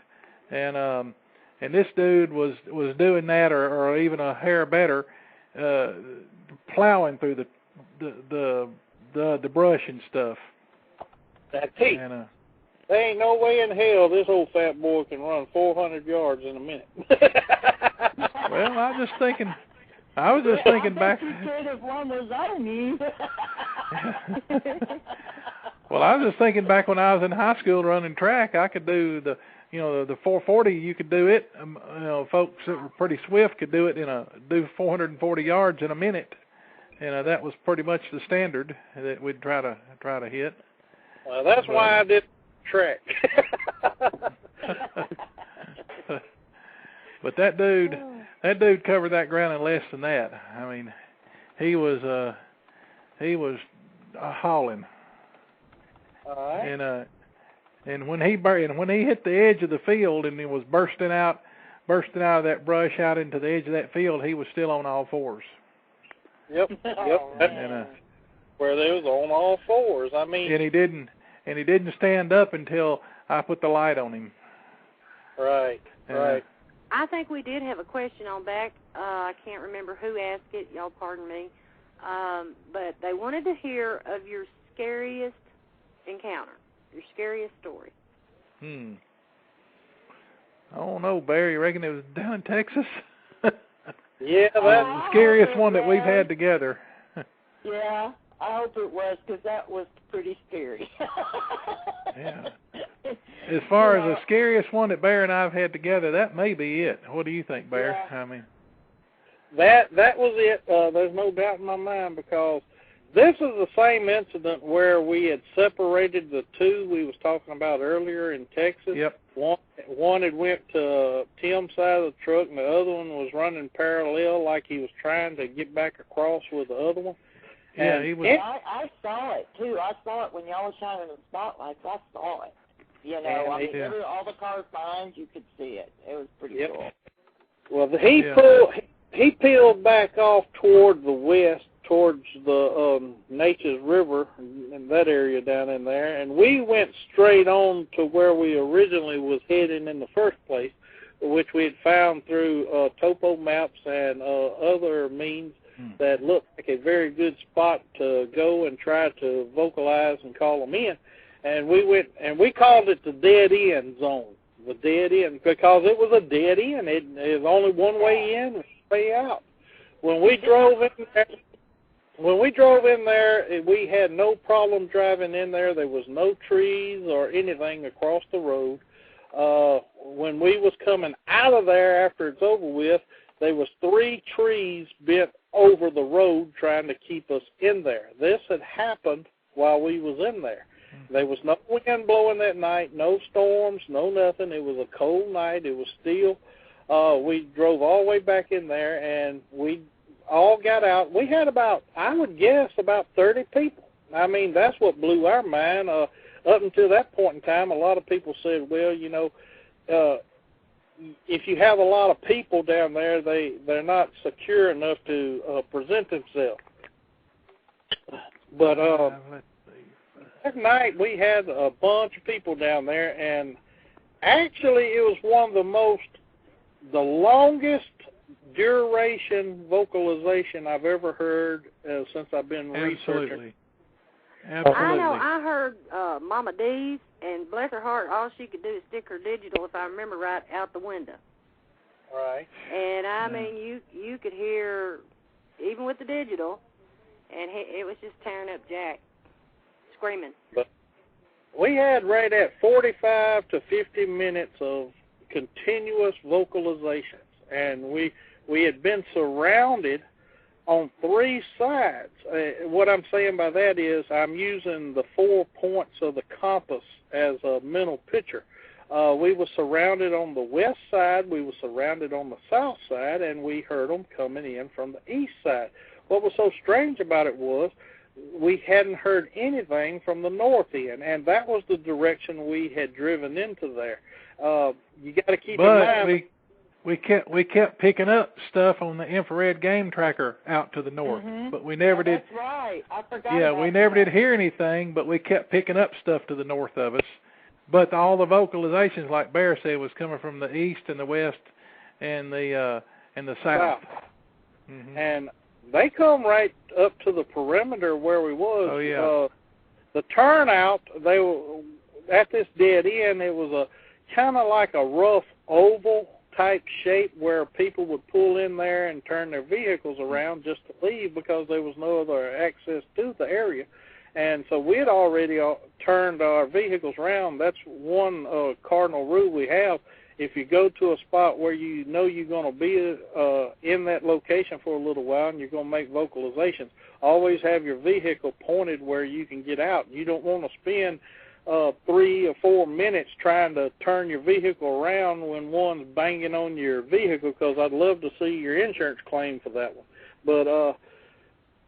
and this dude was doing that or even a hair better, plowing through the brush and stuff. That's it. And, there ain't no way in hell this old fat boy can run 400 yards in a minute. Well, I'm just thinking I was just thinking back. You could if one was on you. Well, I was just thinking back when I was in high school running track, I could do the 440. You could do it. Folks that were pretty swift could do it do 440 yards in a minute, and that was pretty much the standard that we'd try to hit. Well, that's why I did track. But that dude covered that ground in less than that. I mean, he was hauling. All right. And when he hit the edge of the field and he was bursting out of that brush out into the edge of that field, he was still on all fours. Yep. And, where they was on all fours. I mean. And he didn't stand up until I put the light on him. Right. Right. I think we did have a question on back. I can't remember who asked it. Y'all pardon me. But they wanted to hear of your scariest encounter, your scariest story. I don't know, Barry. You reckon it was down in Texas? Yeah, that's the scariest one that we've had together. Yeah, I hope it was, because that was pretty scary. Yeah. As far as the scariest one that Bear and I have had together, that may be it. What do you think, Bear? Yeah. I mean, that was it. There's no doubt in my mind, because this is the same incident where we had separated the two we was talking about earlier in Texas. Yep. One had went to Tim's side of the truck, and the other one was running parallel like he was trying to get back across with the other one. Yeah, and he was. I saw it, too. I saw it when y'all was shining the spotlights. I saw it. All the cars behind you could see it. It was pretty cool. Well, he peeled back off toward the west, towards the Nature's River and that area down in there, and we went straight on to where we originally was heading in the first place, which we had found through topo maps and other means that looked like a very good spot to go and try to vocalize and call them in. And we went, and we called it the dead end zone, the dead end, because it was a dead end. It was only one way in, one way out. When we drove in there, we had no problem driving in there. There was no trees or anything across the road. When we was coming out of there after it's over with, there was 3 trees bent over the road trying to keep us in there. This had happened while we was in there. There was no wind blowing that night, no storms, no nothing. It was a cold night. It was still. We drove all the way back in there, and we all got out. We had about 30 people. I mean, that's what blew our mind. Up until that point in time, a lot of people said, well, if you have a lot of people down there, they're not secure enough to present themselves. But that night we had a bunch of people down there, and actually it was one of the longest duration vocalization I've ever heard since I've been researching. Absolutely. I know I heard Mama D's, and bless her heart, all she could do is stick her digital, if I remember right, out the window. Right. And I mean, you could hear, even with the digital, and it was just tearing up Jack, screaming. But we had right at 45 to 50 minutes of continuous vocalizations, and we had been surrounded on 3 sides. What I'm saying by that is I'm using the 4 points of the compass as a mental picture. We were surrounded on the west side, we were surrounded on the south side, and we heard them coming in from the east side. What was so strange about it was we hadn't heard anything from the north end, and that was the direction we had driven into there. You got to keep in mind. We kept picking up stuff on the infrared game tracker out to the north, but we never did. That's right. I forgot. Yeah, we never did hear anything, but we kept picking up stuff to the north of us. But all the vocalizations, like Bear said, was coming from the east and the west and the south. And they come right up to the perimeter where we was. Oh yeah. The turnout, they were at this dead end. It was a kind of like a rough oval type shape where people would pull in there and turn their vehicles around just to leave because there was no other access to the area. And so we had already turned our vehicles around. That's one cardinal rule we have. If you go to a spot where you know you're going to be in that location for a little while and you're going to make vocalizations, always have your vehicle pointed where you can get out. You don't want to spend 3 or 4 minutes trying to turn your vehicle around when one's banging on your vehicle, because I'd love to see your insurance claim for that one. But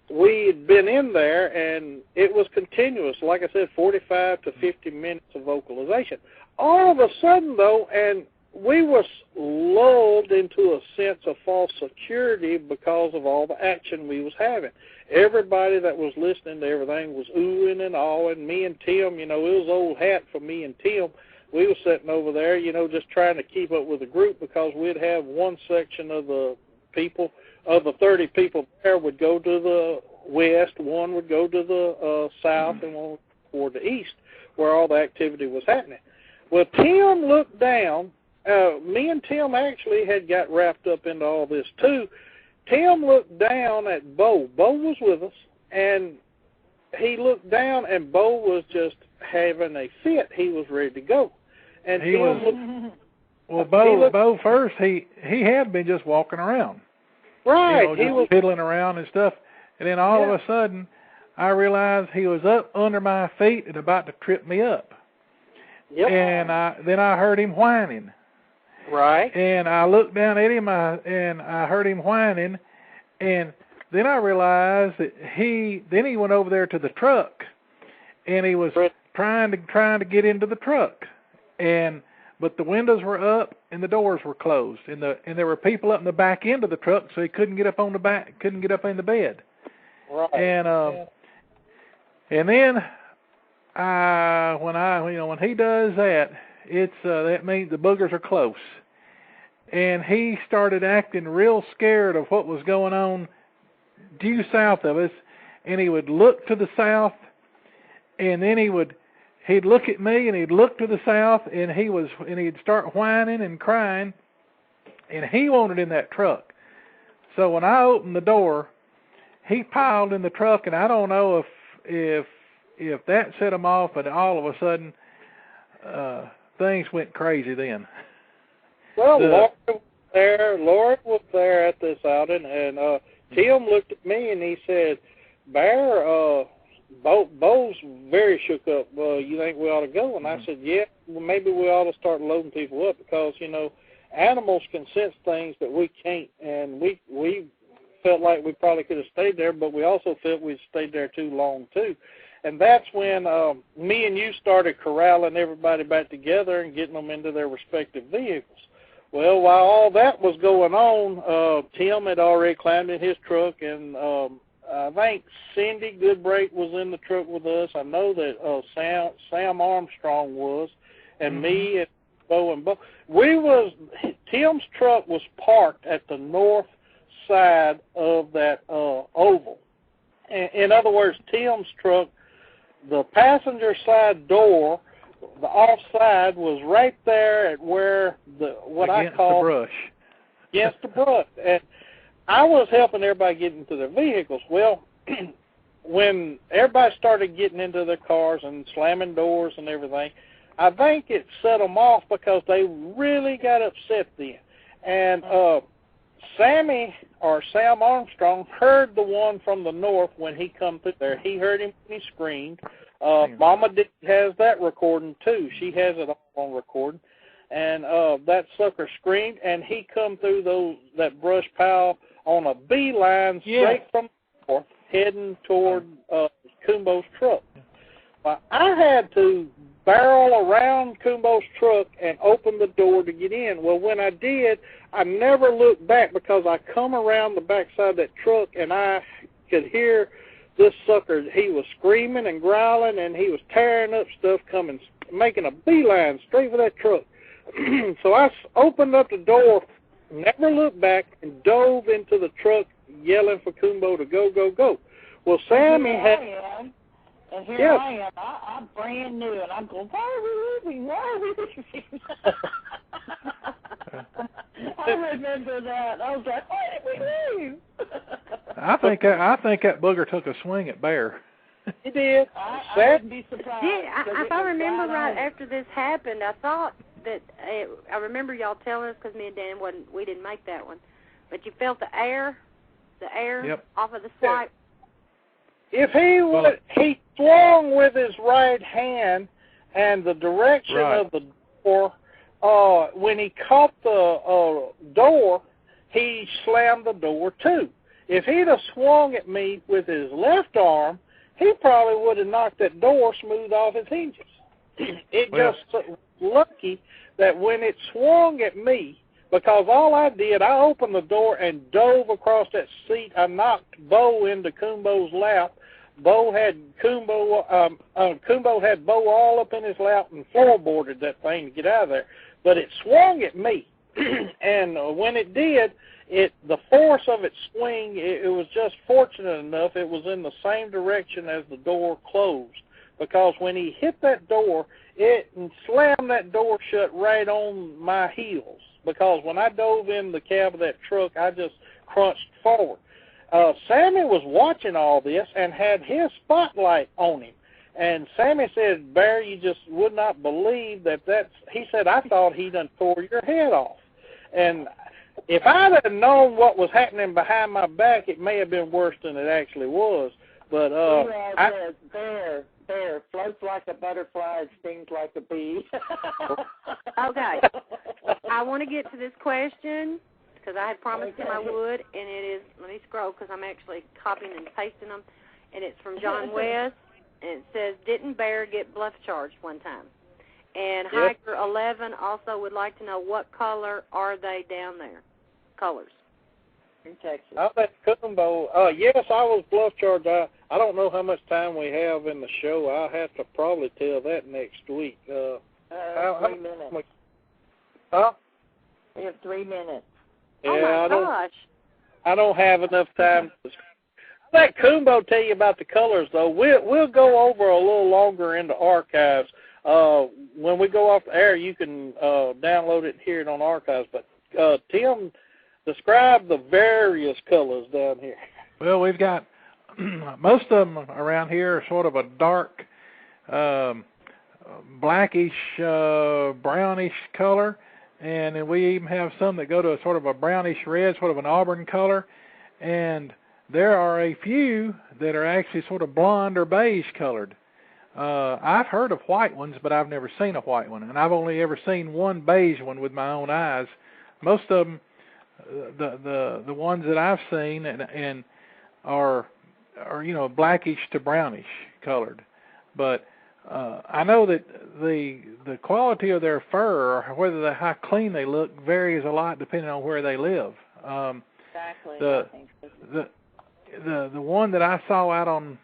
we had been in there, and it was continuous. Like I said, 45 to 50 minutes of vocalization. All of a sudden, though, and we were lulled into a sense of false security because of all the action we was having. Everybody that was listening to everything was oohing and awing. Me and Tim, it was old hat for me and Tim. We were sitting over there, just trying to keep up with the group, because we'd have one section of the people, of the 30 people there, would go to the west, one would go to the south, and one toward the east, where all the activity was happening. Well, Tim looked down. Me and Tim actually had got wrapped up into all this, too. Tim looked down at Bo. Bo was with us, and he looked down, and Bo was just having a fit. He was ready to go. And he Tim was, well, Bo first, he had been just walking around. Right. He was fiddling around and stuff. And then all of a sudden, I realized he was up under my feet and about to trip me up. Yep. And then I heard him whining. Right. And I looked down at him, and I heard him whining, and then I realized that he went over there to the truck, and he was trying to get into the truck, but the windows were up and the doors were closed, and there were people up in the back end of the truck, so he couldn't get up on the back, couldn't get up in the bed. Right. And then when he does that, that means the boogers are close. And he started acting real scared of what was going on due south of us, and he would look to the south, and then he'd look at me, and he'd look to the south, and he'd start whining and crying, and he wanted in that truck. So when I opened the door, he piled in the truck, and I don't know if that set him off, but all of a sudden things went crazy then. Well, Laurie was there at this outing, and Tim looked at me and he said, Bear, Bo's very shook up. You think we ought to go? And I said, yeah, well, maybe we ought to start loading people up, because, animals can sense things that we can't, and we felt like we probably could have stayed there, but we also felt we'd stayed there too long, too. And that's when me and you started corralling everybody back together and getting them into their respective vehicles. Well, while all that was going on, Tim had already climbed in his truck, and I think Cindy Goodbreak was in the truck with us. I know that Sam Armstrong was, and me and Bo. Tim's truck was parked at the north side of that oval. In other words, Tim's truck, the passenger side door, the off side, was right there at where against the brush. And I was helping everybody get into their vehicles. Well, when everybody started getting into their cars and slamming doors and everything, I think it set them off, because they really got upset then. And Sam Armstrong heard the one from the north when he come through there. He heard him when he screamed. Mama Dick has that recording too. She has it all on recording. And that sucker screamed, and he come through that brush pile on a beeline straight from the north, heading toward Coonbo's truck. I had to barrel around Coonbo's truck and open the door to get in. Well, when I did, I never looked back, because I come around the backside of that truck, and I could hear this sucker. He was screaming and growling, and he was tearing up stuff, making a beeline straight for that truck. So I opened up the door, never looked back, and dove into the truck, yelling for Coonbo to go, go, go. Well, Sammy had... And here I am. I'm brand new, and I'm going, I remember that. I was like, why did we leave? I think that booger took a swing at Bear. He did. I wouldn't be surprised. Yeah, if I remember right, after this happened, I thought that I remember y'all telling us, because me and Dan we didn't make that one, but you felt the air Yep. off of the swipe. If he swung with his right hand, and the direction of the door, when he caught the door, he slammed the door too. If he'd have swung at me with his left arm, he probably would have knocked that door smooth off his hinges. Just lucky that when it swung at me, because all I did, I opened the door and dove across that seat. I knocked Bo into Coonbo's lap. Coonbo had Bo all up in his lap and floorboarded that thing to get out of there. But it swung at me, and when it did, the force of its swing, it was just fortunate enough it was in the same direction as the door closed. Because when he hit that door, it slammed that door shut right on my heels. Because when I dove in the cab of that truck, I just crunched forward. Sammy was watching all this and had his spotlight on him. And Sammy said, Bear, you just would not believe he said, I thought he done tore your head off. And if I'd have known what was happening behind my back, it may have been worse than it actually was. But Bear floats like a butterfly and stings like a bee. Okay. I want to get to this question because I had promised him I would, and it is, let me scroll because I'm actually copying and pasting them, and it's from John West, and it says, didn't Bear get bluff charged one time? And Hiker 11 also would like to know what color are they down there? Colors. In Texas. I think Coonbo, yes, I was bluff charged. I don't know how much time we have in the show. I'll have to probably tell that next week. 3 minutes. Huh? We have 3 minutes. Yeah, oh, my gosh. I don't have enough time. I'll let Coonbo tell you about the colors, though. We'll go over a little longer into archives. When we go off the air, you can download it and hear it on archives. But, Tim, describe the various colors down here. Well, we've got most of them around here are sort of a dark, blackish, brownish color, and then we even have some that go to a sort of a brownish red, sort of an auburn color, and there are a few that are actually sort of blonde or beige colored. I've heard of white ones, but I've never seen a white one, and I've only ever seen one beige one with my own eyes. Most of them, the ones that I've seen and are blackish to brownish colored, but I know that the quality of their fur, or whether how clean they look, varies a lot depending on where they live. Exactly. The one that I saw out on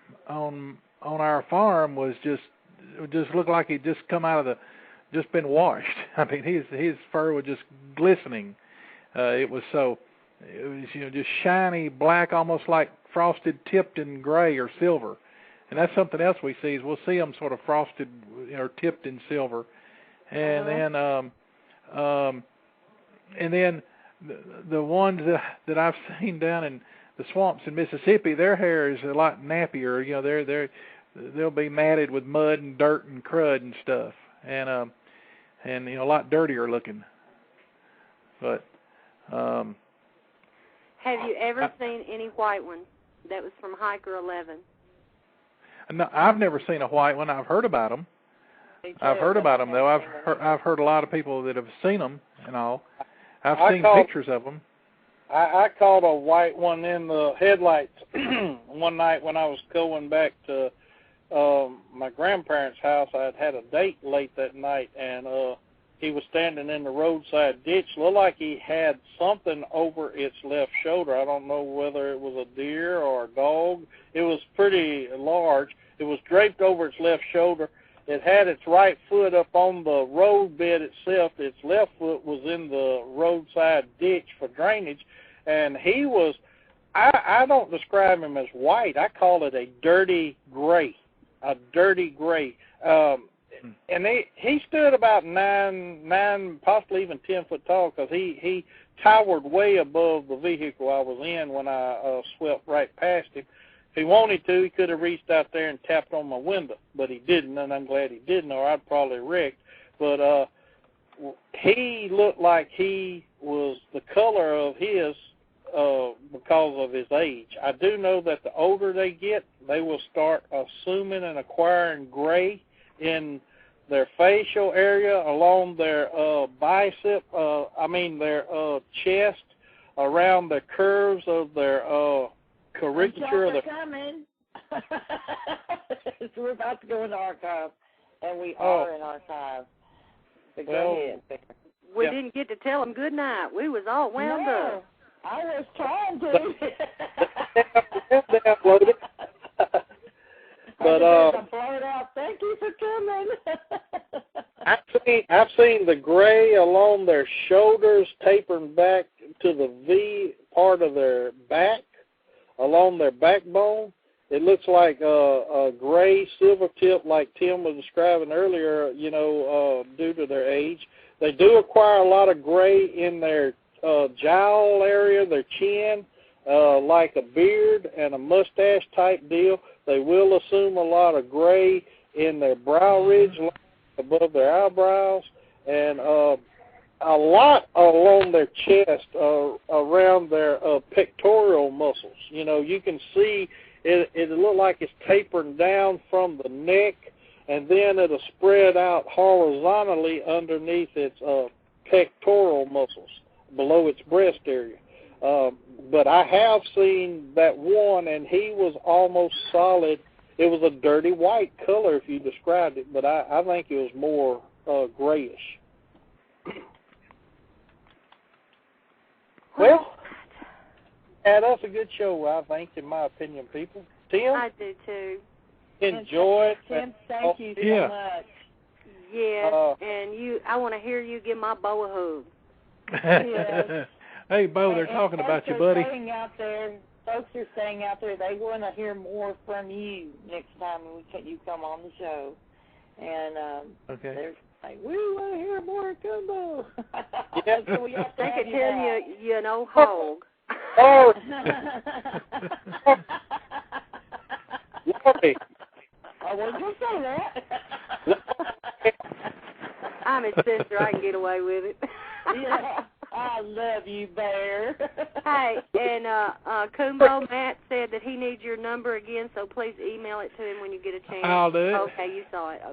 our farm was just looked like he'd just come out of just been washed. I mean, his fur was just glistening. It was just shiny black, almost like frosted, tipped in gray or silver. And that's something else we see is we'll see them sort of frosted or tipped in silver, and then the ones that I've seen down in the swamps in Mississippi, their hair is a lot nappier. They'll be matted with mud and dirt and crud and stuff, and a lot dirtier looking. But have you ever seen any white ones? That was from Hiker 11. No, I've never seen a white one. I've heard about them. I've heard about them though. I've heard a lot of people that have seen them and all. I've seen pictures of them. I caught a white one in the headlights one night when I was going back to my grandparents' house. I had a date late that night, and he was standing in the roadside ditch. Looked like he had something over its left shoulder. I don't know whether it was a deer or a dog. It was pretty large. It was draped over its left shoulder. It had its right foot up on the road bed itself. Its left foot was in the roadside ditch for drainage. And he was, I don't describe him as white. I call it a dirty gray, And he stood about 9, possibly even 10 foot tall, because he towered way above the vehicle I was in when I swept right past him. If he wanted to, he could have reached out there and tapped on my window, but he didn't, and I'm glad he didn't, or I'd probably wrecked. But he looked like he was the color of his because of his age. I do know that the older they get, they will start assuming and acquiring gray in their facial area, along their bicep, their chest, around the curves of their curvature. Coming. So we're about to go into archive, and we are in archive. So go ahead. We didn't get to tell them good night. We was all wound up. I was trying to. But out. Thank you for coming. I've seen the gray along their shoulders tapering back to the V part of their back, along their backbone. It looks like a gray silver tip, like Tim was describing earlier. Due to their age, they do acquire a lot of gray in their jowl area, their chin, like a beard and a mustache type deal. They will assume a lot of gray in their brow ridge, above their eyebrows, and a lot along their chest, around their pectoral muscles. You can see it look like it's tapering down from the neck, and then it'll spread out horizontally underneath its pectoral muscles, below its breast area. But I have seen that one, and he was almost solid. It was a dirty white color if you described it, but I think it was more grayish. Well, that's a good show, I think, in my opinion, people. Tim? I do, too. Enjoy it. Tim, thank you so much. Yeah, and I want to hear you give my Bo a hug. Yes. Hey, Bo, they're talking about you, buddy. Folks are saying out there they want to hear more from you next time you come on the show. And they're like, we want to hear more of Coonbo. So we have to they could tell you know, hog. Oh! Laurie. I wasn't going to say that. I'm his sister. I can get away with it. Yeah. I love you, Bear. Hey, and Coonbo, Matt said that he needs your number again, so please email it to him when you get a chance. I'll do it. Okay, you saw it.